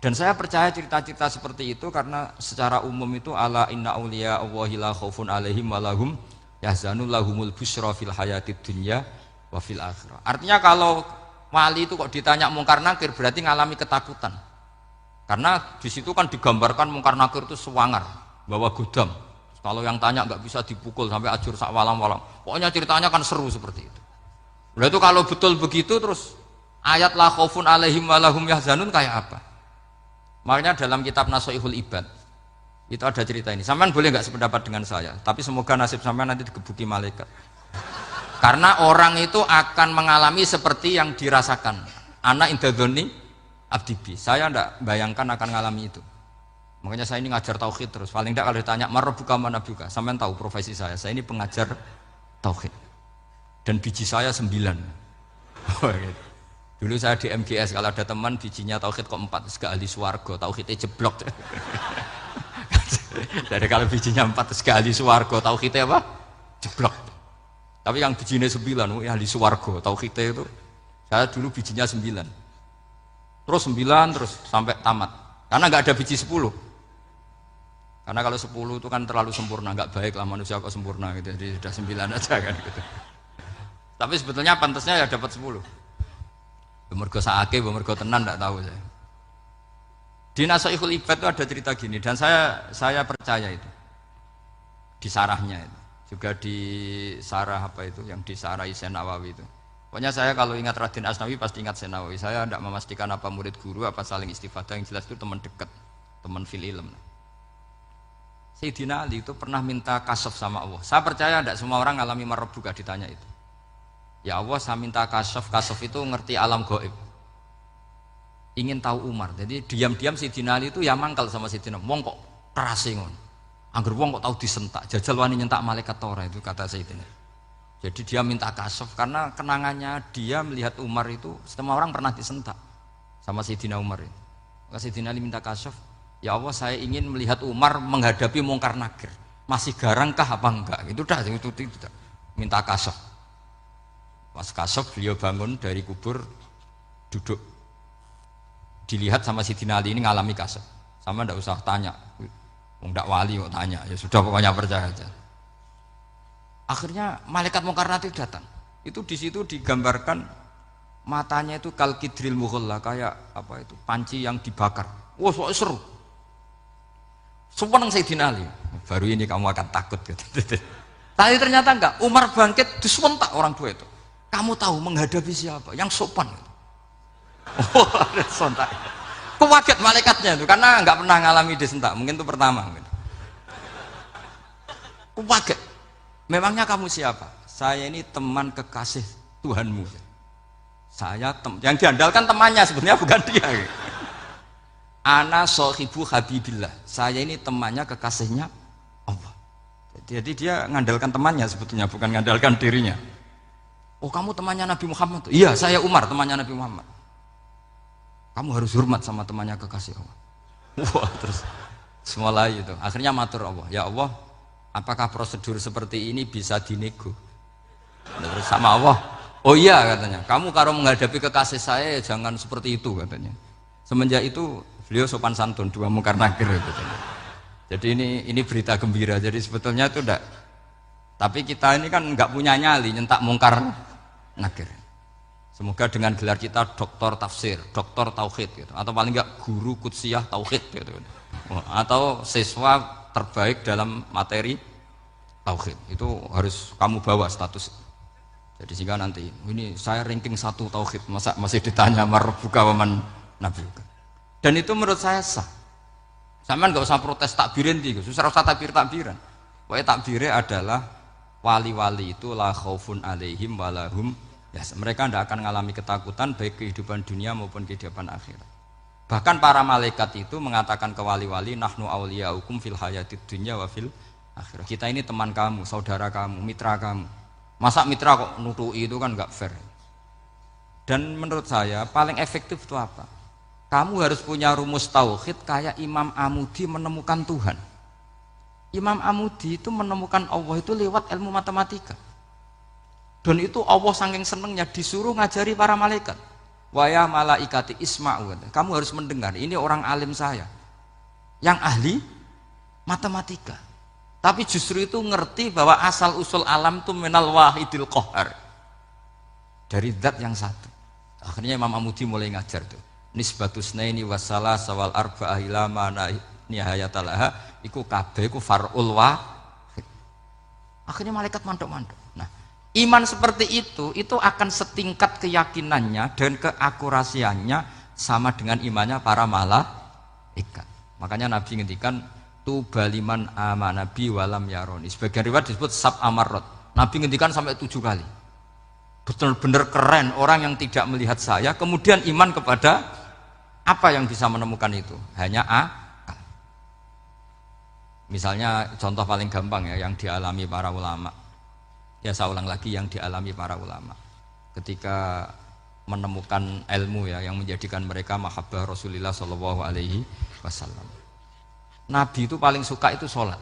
S1: Dan saya percaya cerita-cerita seperti itu karena secara umum itu ala inna auliya Allahi la khaufun alaihim wa lahum yahzanun lahumul busyra fil hayatid dunya wa fil akhirah. Artinya kalau wali itu kok ditanya mungkar nakir berarti ngalami ketakutan. Karena di situ kan digambarkan mungkar nakir itu sewangar, bawa gudam. Kalau yang tanya nggak bisa dipukul sampai ajur sak walam-walam. Pokoknya ceritanya kan seru seperti itu. Udah itu kalau betul begitu terus ayat la khaufun alaihim wa lahum yahzanun kayak apa? Makanya dalam kitab Nashihul Ibad itu ada cerita ini. Sampean boleh nggak sependapat dengan saya, tapi semoga nasib sampean nanti digebuki malaikat. Karena orang itu akan mengalami seperti yang dirasakan. Ana indadzoni abdibi. Saya tidak bayangkan akan mengalami itu. Makanya saya ini ngajar tauhid terus. Paling tidak kalau ditanya marabbuka manabuka, sampean tahu profesi saya. Saya ini pengajar tauhid. Dan biji saya 9. Dulu saya di MGS, kalau ada teman bijinya tauhid kok 4, terus gak ahli swarga, tauhidnya jeblok. Dari kalau bijinya 4 terus gak ahli swarga, tauhidnya apa? Jeblok. Tapi yang bijinya 9, ahli swarga, tauhidnya itu Saya dulu bijinya 9. Terus 9 terus sampai tamat. Karena nggak ada biji 10. Karena kalau 10 itu kan terlalu sempurna, nggak baik lah manusia kok sempurna gitu. Jadi sudah 9 aja kan gitu. Tapi sebetulnya pantasnya ya dapat 10. Mergo saake, mergo tenan enggak tahu saya. Di Nasaihul Ibad itu ada cerita gini dan saya percaya itu. Di sarahnya itu. Juga di sarah apa itu yang di sarah Syekh Nawawi itu. Pokoknya saya kalau ingat Raden Asnawi pasti ingat Syekh Nawawi. Saya tidak memastikan apa murid guru apa saling istifadah, yang jelas itu teman dekat, teman fil ilm. Sayyidina Ali itu pernah minta kasaf sama Allah. Saya percaya tidak semua orang ngalami marbuka ditanya itu. Ya Allah, saya minta kasaf itu ngerti alam gaib. Ingin tahu Umar. Jadi diam-diam Sayyidina Ali itu ya mangkal sama Sayyidina. Wong kok kerase ngono. Angger wong kok tahu disentak. Jajal wani nyentak malaikat ora itu kata Sayyidina. Jadi dia minta kasaf karena kenangannya dia melihat Umar itu semua orang pernah disentak sama Sayyidina Umar itu. Maka Sayyidina Ali minta kasaf. Ya Allah, saya ingin melihat Umar menghadapi mungkar nakir. Masih garangkah apa enggak? Itu dah itu minta kasaf. Pas kasaf beliau bangun dari kubur, duduk, dilihat sama Sayyidina Ali ini ngalami kasaf. Sama ndak usah tanya, ndak wali kok tanya, ya sudah pokoknya percaya aja. Akhirnya malaikat mungkar nakir datang. Itu di situ digambarkan matanya itu kalkidril mughalla, kayak apa itu panci yang dibakar. Wah, soalnya seru. Sumpah Sayyidina Ali, baru ini kamu akan takut gitu. Tapi ternyata enggak, Umar bangkit disentak orang tua itu. Kamu tahu menghadapi siapa? Yang sopan. Oh, ada sontak. Kok kaget malaikatnya itu karena nggak pernah ngalami disentak. Mungkin itu pertama. Kok kaget. Memangnya kamu siapa? Saya ini teman kekasih Tuhanmu. Saya yang diandalkan temannya sebetulnya bukan dia. Ana sohibu habibillah. Saya ini temannya kekasihnya Allah. Jadi dia ngandalkan temannya sebetulnya bukan ngandalkan dirinya. Oh, kamu temannya Nabi Muhammad? Iya, saya Umar, temannya Nabi Muhammad. Kamu harus hormat sama temannya kekasih Allah. Wah, terus semulai itu. Akhirnya matur Allah, ya Allah, apakah prosedur seperti ini bisa dinego? Terus sama Allah, oh iya katanya, kamu kalau menghadapi kekasih saya jangan seperti itu katanya. Semenjak itu beliau sopan santun, dua mungkar nakir katanya. Jadi ini berita gembira. Jadi sebetulnya itu enggak. Tapi kita ini kan enggak punya nyali nyentak mungkar nakir. Semoga dengan gelar kita doktor tafsir, doktor tauhid gitu. Atau paling enggak guru kutsiyah tauhid gitu. Atau siswa terbaik dalam materi tauhid. Itu harus kamu bawa status. Jadi sehingga nanti ini saya ranking 1 tauhid, masa masih ditanya marbuka waman nabiuka. Dan itu menurut saya sah. Sama enggak usah protes takbirin gitu. Susah usah takbiran. Pokoknya takbirnya adalah wali-wali itu la khaufun alaihim walahum ya, mereka tidak akan mengalami ketakutan baik kehidupan dunia maupun kehidupan akhirat. Bahkan para malaikat itu mengatakan ke wali-wali nahnu awliyaukum fil hayatid dunya wa fil akhirah. Kita ini teman kamu, saudara kamu, mitra kamu. Masa mitra kok nutui itu kan enggak fair. Dan menurut saya paling efektif itu apa? Kamu harus punya rumus tauhid kayak Imam Amudi menemukan Tuhan. Imam Amudi itu menemukan Allah itu lewat ilmu matematika. Dan itu Allah saking senengnya disuruh ngajari para malaikat. Wa ya malaikati isma'u. Kamu harus mendengar, ini orang alim saya yang ahli matematika. Tapi justru itu ngerti bahwa asal usul alam itu minal wahidil qahar. Dari zat yang satu. Akhirnya Imam Amudi mulai ngajar tuh. Nisbatus naini wassalas wal arba'ah ila ma nihayatalaha iku kabeh iku far'ul wahid. Akhirnya malaikat mandok-mandok. Nah, iman seperti itu akan setingkat keyakinannya dan keakurasiannya sama dengan imannya para malaikat. Makanya Nabi ngendikan tubaliman amanabi walam yaroni. Sebagian riwayat disebut sab amarot. Nabi ngendikan sampai 7 kali. Benar-benar keren orang yang tidak melihat saya kemudian iman kepada apa yang bisa menemukan itu? Hanya akal. Misalnya contoh paling gampang ya yang dialami para ulama. Ya saya ulang lagi yang dialami para ulama. Ketika menemukan ilmu ya yang menjadikan mereka mahabbah Rasulullah Shallallahu Alaihi Wasallam. Nabi itu paling suka itu sholat.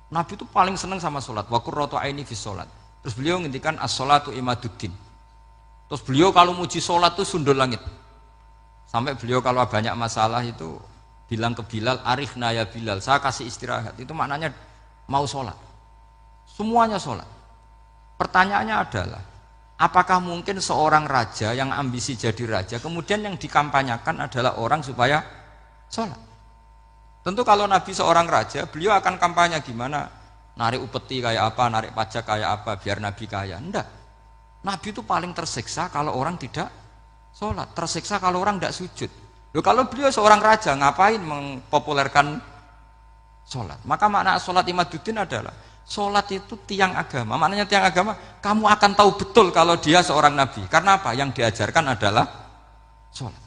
S1: Nabi itu paling senang sama sholat. Wa qurratu aini fi sholat. Terus beliau ngendikan as-sholatu imaduddin. Itu Terus beliau kalau muji sholat tuh sundul langit. Sampai beliau kalau banyak masalah itu bilang ke Bilal, arifna ya Bilal, saya kasih istirahat. Itu maknanya mau sholat. Semuanya sholat. Pertanyaannya adalah, apakah mungkin seorang raja yang ambisi jadi raja, kemudian yang dikampanyakan adalah orang supaya sholat? Tentu kalau Nabi seorang raja, beliau akan kampanye gimana? Narik upeti kayak apa, narik pajak kayak apa, biar Nabi kaya. Enggak. Nabi itu paling tersiksa kalau orang tidak sholat, tersiksa kalau orang tidak sujud. Loh, kalau beliau seorang raja, ngapain mempopulerkan sholat? Maka makna sholat imaduddin adalah sholat itu tiang agama. Maknanya tiang agama, kamu akan tahu betul kalau dia seorang nabi. Karena apa? Yang diajarkan adalah sholat.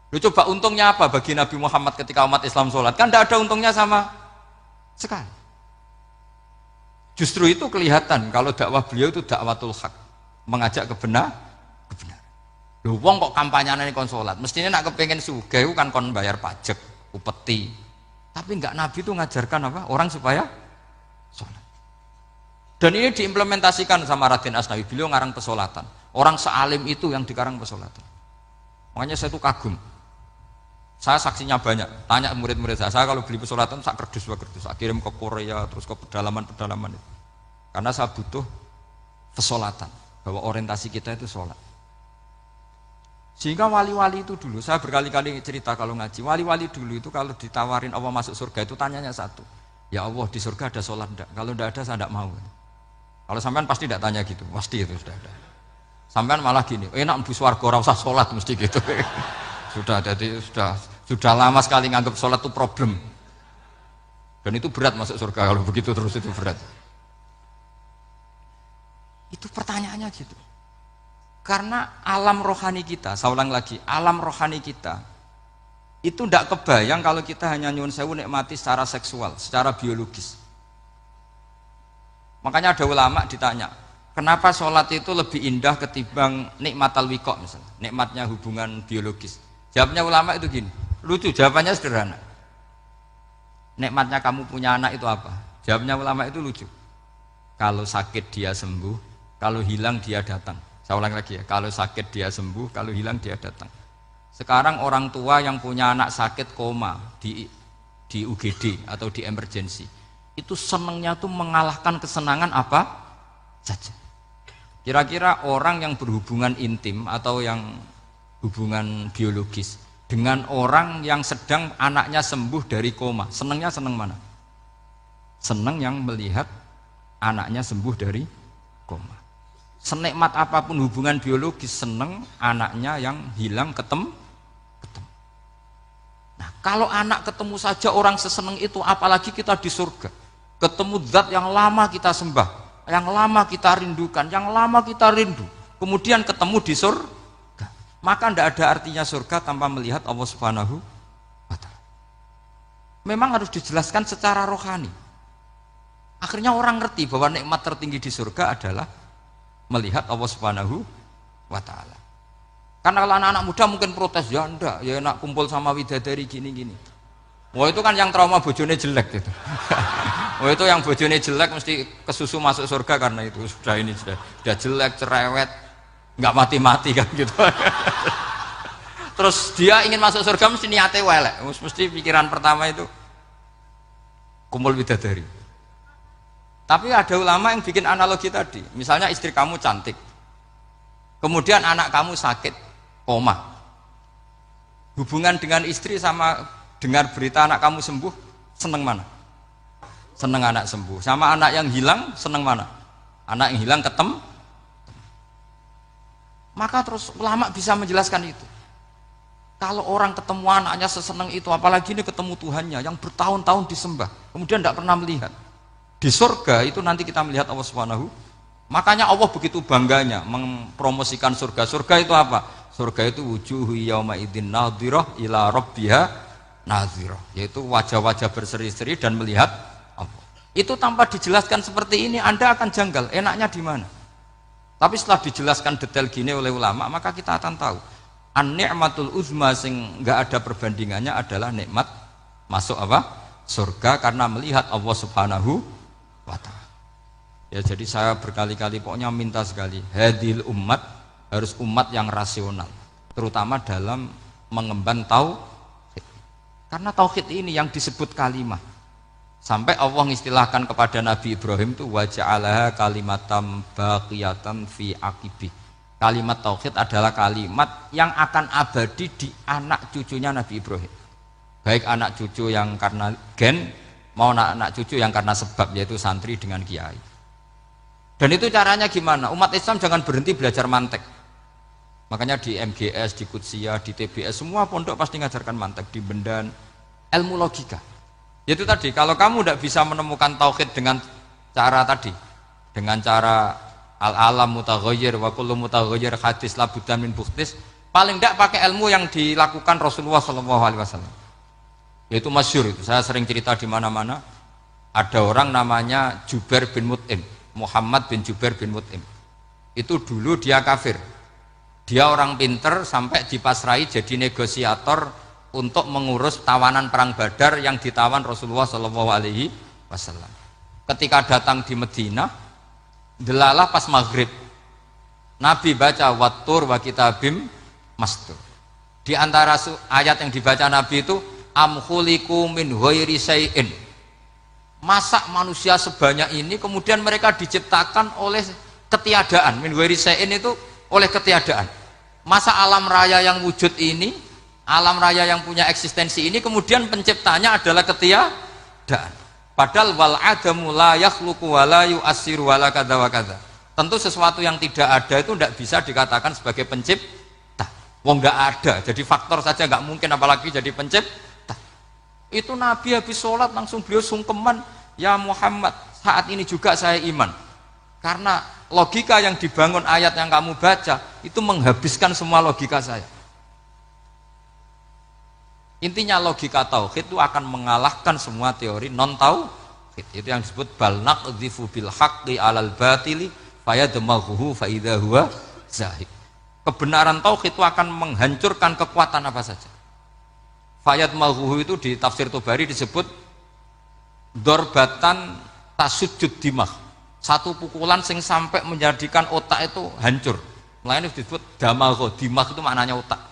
S1: Loh, coba untungnya apa bagi Nabi Muhammad ketika umat Islam sholat? Kan tidak ada untungnya sama sekali. Justru itu kelihatan kalau dakwah beliau itu dakwatul haq, mengajak kebenaran. Loh, wong kok kampanyane kon salat, mestinya nak kepengen sugih kan kon bayar pajak, upeti. Tapi enggak, Nabi itu ngajarkan apa? Orang supaya salat. Dan ini diimplementasikan sama Raden Asnawi, beliau ngarang pesolatan. Orang sealim itu yang dikarang pesolatan. Makanya saya itu kagum. Saya saksinya banyak, tanya murid-murid saya kalau beli pesolatan sak kerdus, saya kirim ke Korea, terus ke pedalaman-pedalaman itu. Karena saya butuh pesolatan, bahwa orientasi kita itu sholat. Sehingga wali-wali itu dulu, saya berkali-kali cerita kalau ngaji, wali-wali dulu itu kalau ditawarin Allah masuk surga itu tanyanya satu, ya Allah di surga ada sholat enggak? Kalau enggak ada saya enggak mau. Kalau sampean pasti enggak tanya gitu, pasti itu sudah ada. Sampean malah gini, enak mlebu swarga ora usah sholat mesti gitu. Sudah, jadi sudah lama sekali nganggap sholat itu problem. Dan itu berat masuk surga, kalau begitu terus itu berat. Itu pertanyaannya gitu. Karena alam rohani kita, saya ulang lagi, alam rohani kita itu tidak kebayang kalau kita hanya nyuwun sewu nikmati secara seksual, secara biologis. Makanya ada ulama ditanya, kenapa sholat itu lebih indah ketimbang nikmatal wiqo misalnya, nikmatnya hubungan biologis. Jawabnya ulama itu gini, lucu, jawabannya sederhana. Nikmatnya kamu punya anak itu apa? Jawabnya ulama itu lucu. Kalau sakit dia sembuh, kalau hilang dia datang. Saya ulang lagi ya, kalau sakit dia sembuh, kalau hilang dia datang. Sekarang orang tua yang punya anak sakit koma di UGD atau di emergency, itu senangnya tuh mengalahkan kesenangan apa saja. Kira-kira orang yang berhubungan intim atau yang hubungan biologis dengan orang yang sedang anaknya sembuh dari koma, senangnya senang mana? Senang yang melihat anaknya sembuh dari koma. Senikmat apapun hubungan biologis, seneng anaknya yang hilang ketemu. Nah, kalau anak ketemu saja orang seseneng itu, apalagi kita di surga, ketemu zat yang lama kita sembah, yang lama kita rindukan, yang lama kita rindu, kemudian ketemu di surga, maka tidak ada artinya surga tanpa melihat Allah Subhanahu wa Ta'ala. Memang harus dijelaskan secara rohani. Akhirnya orang ngerti bahwa nikmat tertinggi di surga adalah melihat Allah Subhanahu wa Ta'ala. Karena kalau anak-anak muda mungkin protes, ya enggak, ya enak kumpul sama widadari gini-gini. Wah, itu kan yang trauma bojone jelek gitu. Wah, itu yang bojone jelek mesti kesusu masuk surga karena itu sudah jelek, cerewet, nggak mati-mati kan gitu. Terus dia ingin masuk surga mesti niate welek, mesti pikiran pertama itu kumpul widadari. Tapi ada ulama yang bikin analogi tadi, misalnya istri kamu cantik, kemudian anak kamu sakit, koma. Hubungan dengan istri sama dengar berita anak kamu sembuh, seneng mana? Seneng anak sembuh. Sama anak yang hilang, seneng mana? Anak yang hilang ketemu. Maka terus ulama bisa menjelaskan itu. Kalau orang ketemu anaknya seseneng itu, apalagi ini ketemu Tuhannya yang bertahun-tahun disembah, kemudian tidak pernah melihat. Di surga itu nanti kita melihat Allah Subhanahu. Makanya Allah begitu bangganya mempromosikan surga. Surga itu apa? Surga itu wujuhu yauma idzin nadhirah ila rabbiha nadhirah, yaitu wajah-wajah berseri-seri dan melihat Allah. Itu tanpa dijelaskan seperti ini Anda akan janggal, enaknya di mana? Tapi setelah dijelaskan detail gini oleh ulama, maka kita akan tahu an-ni'matul uzma sing enggak ada perbandingannya adalah nikmat masuk apa? Surga karena melihat Allah Subhanahu wa Ta'ala. Ya, jadi saya berkali-kali pokoknya minta sekali hadil umat harus umat yang rasional, terutama dalam mengemban tauhid. Karena tauhid ini yang disebut kalimah. Sampai Allah mengistilahkan kepada Nabi Ibrahim itu wa ja'alaha kalimatam baqiyatan fi aqibih. Kalimat tauhid adalah kalimat yang akan abadi di anak cucunya Nabi Ibrahim. Baik anak cucu yang karena gen mau anak cucu yang karena sebab, yaitu santri dengan kiai. Dan itu caranya gimana? Umat Islam jangan berhenti belajar mantek. Makanya di MGS, di Qudsiyah, di TBS semua pondok pasti ngajarkan mantek, di Bendan, ilmu logika. Itu tadi, kalau kamu tidak bisa menemukan tauhid dengan cara tadi, dengan cara al-alam mutaghayyir wa kullu mutaghayyir hadis la budda min bukhtis, paling tidak pakai ilmu yang dilakukan Rasulullah SAW. Yaitu masyhur itu, saya sering cerita di mana-mana. Ada orang namanya Jubair bin Mut'im, Muhammad bin Jubair bin Mut'im. Itu dulu dia kafir. Dia orang pinter sampai dipasrai jadi negosiator untuk mengurus tawanan perang Badar yang ditawan Rasulullah SAW. Ketika datang di Madinah, delalah pas maghrib, Nabi baca wattur wa kitabim mastur. Di antara ayat yang dibaca Nabi itu am khuliqu min ghairi syai'in. Masa manusia sebanyak ini kemudian mereka diciptakan oleh ketiadaan. Min ghairi syai'in itu oleh ketiadaan. Masa alam raya yang wujud ini, alam raya yang punya eksistensi ini kemudian penciptanya adalah ketiadaan. Padahal wal adamu la yakhluqu wa la yu'assiru wa la kadza wa kadza. Tentu sesuatu yang tidak ada itu tidak bisa dikatakan sebagai pencipta. Wong enggak ada, jadi faktor saja enggak mungkin apalagi jadi pencipta. Itu Nabi habis sholat langsung beliau sungkeman, ya Muhammad, saat ini juga saya iman. Karena logika yang dibangun ayat yang kamu baca itu menghabiskan semua logika saya. Intinya logika tauhid itu akan mengalahkan semua teori non tauhid. Itu yang disebut bal naqdhifu bil haqqi 'alal batili fayadmaghuhu fa idza huwa zahid. Kebenaran tauhid itu akan menghancurkan kekuatan apa saja. Fayadmaghuhu itu di tafsir Tobari disebut dorbatan tasujud dimah. Satu pukulan sing sampai menjadikan otak itu hancur. Lainnya disebut damagho, dimah itu maknanya otak.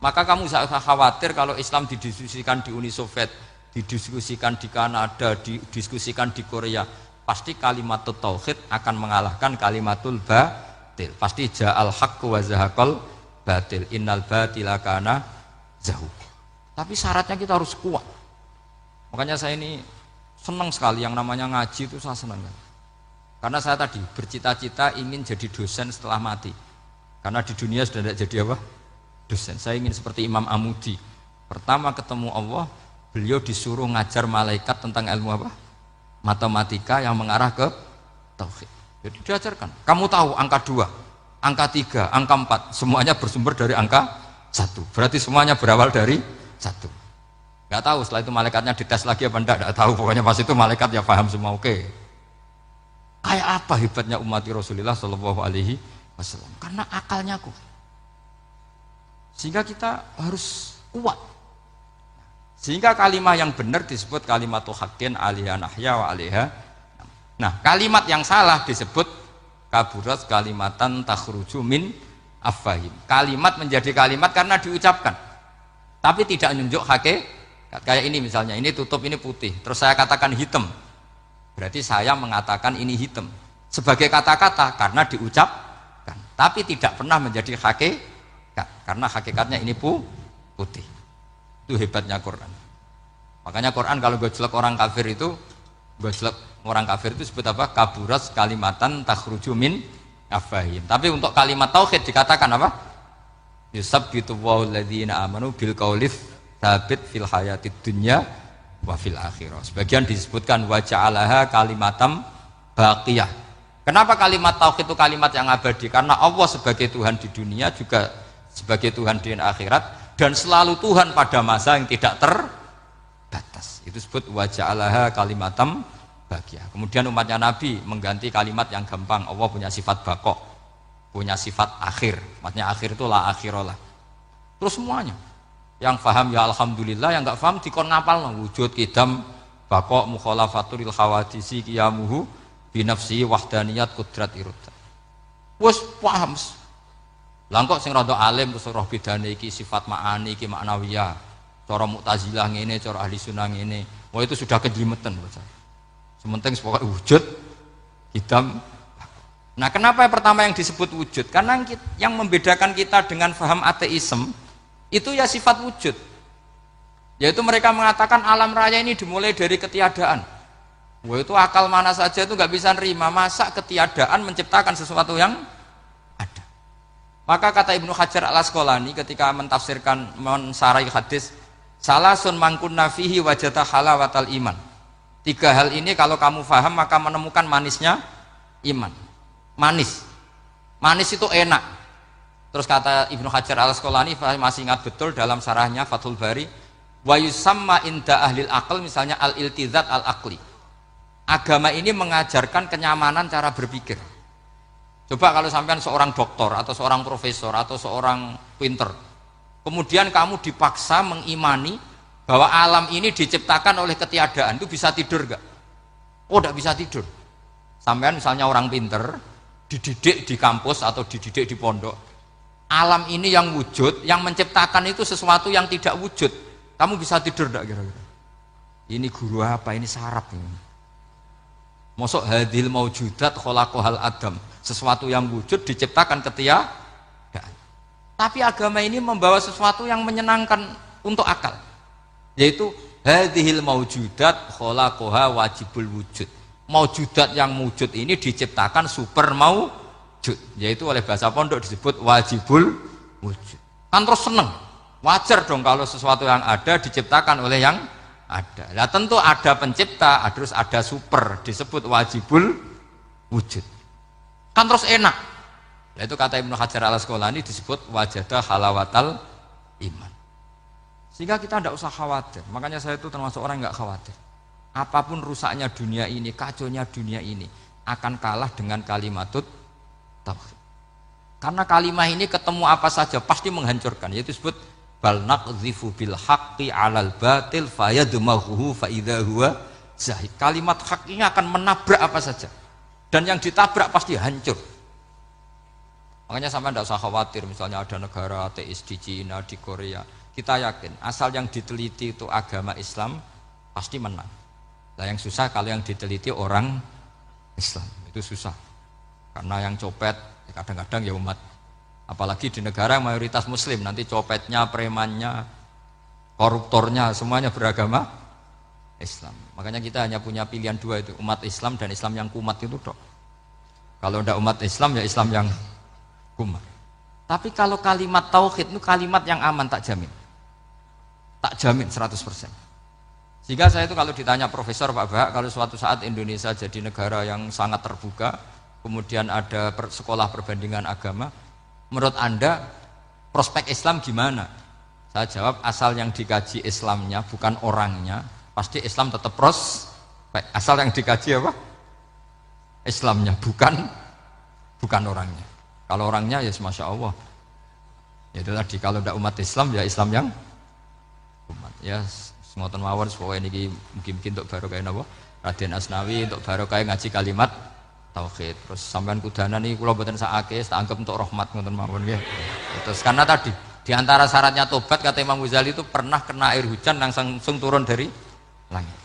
S1: Maka kamu usah khawatir kalau Islam didiskusikan di Uni Soviet, didiskusikan di Kanada, didiskusikan di Korea, pasti kalimat tauhid akan mengalahkan kalimatul batil. Pasti ja'al haqqu wa zahaqal batil, innal batila kana zahuq. Tapi syaratnya kita harus kuat. Makanya saya ini senang sekali yang namanya ngaji itu, saya senang. Karena saya tadi bercita-cita ingin jadi dosen setelah mati. Karena di dunia sudah tidak jadi apa? Dosen. Saya ingin seperti Imam Amudi. Pertama ketemu Allah, beliau disuruh ngajar malaikat tentang ilmu apa? Matematika yang mengarah ke tauhid. Jadi diajarkan. Kamu tahu angka 2, angka 3, angka 4, semuanya bersumber dari angka 1. Berarti semuanya berawal dari 1. Gak tahu setelah itu malaikatnya dites lagi apa enggak, tahu. Pokoknya pas itu malaikat ya paham semua. Oke. Kayak apa hebatnya umat Rasulullah Shallallahu Alaihi Wasallam? Karena akalnya kuat. Sehingga kita harus kuat. Sehingga kalimat yang benar disebut kalimatu haqqin 'alaiha nahya wa 'alaiha. Nah, kalimat yang salah disebut kaburat kalimatan takhruju min afwahim. Kalimat menjadi kalimat karena diucapkan, tapi tidak menunjuk hakikat. Kayak ini misalnya, ini tutup, ini putih, terus saya katakan hitam. Berarti saya mengatakan ini hitam sebagai kata-kata karena diucapkan, tapi tidak pernah menjadi hakikat. Karena hakikatnya ini putih. Itu hebatnya Quran. Makanya Quran kalau gojlek orang kafir itu, disebut apa? Kaburas kalimatan takhruju min afwahim. Tapi untuk kalimat tauhid dikatakan apa? Yusabbitu Allahu alladzina amanu bil qauli tsabit fil hayatid dunya wa fil akhirah. Sebagian disebutkan wa ja'alaha kalimatam baqiyah. Kenapa kalimat tauhid itu kalimat yang abadi? Karena Allah sebagai Tuhan di dunia juga sebagai Tuhan di akhirat, dan selalu Tuhan pada masa yang tidak terbatas. Itu disebut wa ja'alaha kalimatam baqiyah. Kemudian umatnya Nabi mengganti kalimat yang gampang. Allah punya sifat baqo, punya sifat akhir. Maksudnya akhir itu la akhiralah. Terus semuanya. Yang paham ya alhamdulillah, yang enggak paham dikon ngapal wujud kidam baqo mukhalafatul khawadisi qiyamuhu binafsi wahdaniyat qudrat irada. Wes paham. Lah kok sing rada alim terus roh bedane iki sifat ma'ani iki maknawiyah. Cara Mu'tazilah ngene, cara Ahli Sunnah ngene. Wah itu sudah kejlimetan buat saya. Sementing pokoknya wujud hitam. Nah, kenapa yang pertama yang disebut wujud? Karena yang membedakan kita dengan faham ateisme itu ya sifat wujud. Yaitu mereka mengatakan alam raya ini dimulai dari ketiadaan. Wah itu akal mana saja itu nggak bisa nerima masa ketiadaan menciptakan sesuatu yang ada. Maka kata Ibnu Hajar al-Asqalani ketika mentafsirkan mensarai hadis salasun mangkunna fihi wajata halawatal iman. 3 hal ini kalau kamu faham maka menemukan manisnya iman. Manis itu enak. Terus kata Ibnu Hajar al-Asqalani masih ingat betul dalam sarahnya Fathul Bari wa yusamma inda ahlil aql misalnya al-iltizat al-aqli. Agama ini mengajarkan kenyamanan cara berpikir. Coba kalau sampean seorang doktor atau seorang profesor atau seorang pinter kemudian kamu dipaksa mengimani bahwa alam ini diciptakan oleh ketiadaan, itu bisa tidur gak? Oh tidak bisa tidur. Sampean misalnya orang pinter dididik di kampus atau dididik di pondok, alam ini yang wujud, yang menciptakan itu sesuatu yang tidak wujud, kamu bisa tidur tidak kira-kira? Ini guru apa? Ini sarap ini. Mosok hadil maujudat khalaqahal adam, sesuatu yang wujud diciptakan ketiadaan. Tapi agama ini membawa sesuatu yang menyenangkan untuk akal, yaitu hadhil maujudat khalaqaha wajibul wujud. Maujudat yang wujud ini diciptakan super maujud, yaitu oleh bahasa pondok disebut wajibul wujud. Kan terus seneng, wajar dong kalau sesuatu yang ada diciptakan oleh yang ada. Nah tentu ada pencipta, terus ada super, disebut wajibul wujud. Kan terus enak. Nah itu kata Ibnu Hajar al-Asqalani disebut wajadah halawatal iman. Sehingga kita tidak usah khawatir. Makanya saya itu termasuk orang yang nggak khawatir. Apapun rusaknya dunia ini, kacaunya dunia ini akan kalah dengan kalimatut tauhid. Karena kalimat ini ketemu apa saja pasti menghancurkan. Yaitu disebut bal naqdhifu bil haqqi 'alal batil fayadmaghuhu fa idza huwa zahid. Kalimat hak ini akan menabrak apa saja. Dan yang ditabrak pasti hancur. Makanya sampai tidak usah khawatir misalnya ada negara ateis di Cina, di Korea. Kita yakin asal yang diteliti itu agama Islam pasti menang. Nah yang susah kalau yang diteliti orang Islam, itu susah. Karena yang copet kadang-kadang ya umat. Apalagi di negara yang mayoritas muslim, nanti copetnya, premannya, koruptornya semuanya beragama Islam. Makanya kita hanya punya pilihan 2 itu, umat Islam dan Islam yang kumat itu dok. Kalau tidak umat Islam ya Islam yang kumat. Tapi kalau kalimat tauhid itu kalimat yang aman, tak jamin. Tak jamin 100%. Sehingga saya itu kalau ditanya Profesor Pak Bahak, kalau suatu saat Indonesia jadi negara yang sangat terbuka, kemudian ada sekolah perbandingan agama, menurut Anda prospek Islam gimana? Saya jawab asal yang dikaji Islamnya bukan orangnya, pasti Islam tetap prospek. Asal yang dikaji apa? Islamnya bukan orangnya. Kalau orangnya ya Masya Allah. Ya itu tadi kalau tidak umat Islam ya Islam yang umat. Ya ngoten mawon supaya niki mungkin untuk barokah napa Raden Asnawi untuk barokah ngaji kalimat tauhid. Terus sampean kudanan niki kula mboten sakake, tak anggap untuk rahmat ngoten mawon nggih. Terus karena tadi di antara syaratnya tobat kata Imam Ghazali itu pernah kena air hujan langsung turun dari langit.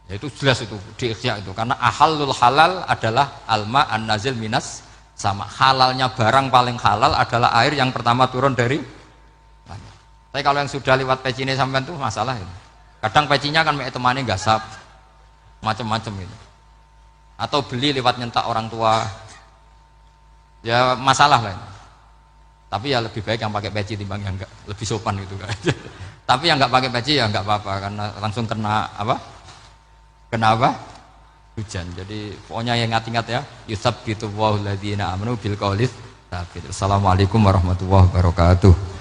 S1: Ya itu jelas itu di Ihya itu karena ahalul halal adalah alma an-nazil minas sama. Halalnya barang paling halal adalah air yang pertama turun dari langit. Tapi kalau yang sudah lewat peci ini sampai itu masalah ini. Kadang pecinya kan temannya gasap macam-macam itu. Atau beli lewat nyentak orang tua. Ya masalah lah ini. Tapi ya lebih baik yang pakai peci timbang yang enggak, lebih sopan gitu kan. Tapi yang enggak pakai peci ya enggak apa-apa karena langsung kena apa? Kena apa? Hujan. Jadi pokoknya yang ingat-ingat ya, yusabbitu walladzina amanu bil qaulis tsabit. Assalamualaikum warahmatullahi wabarakatuh.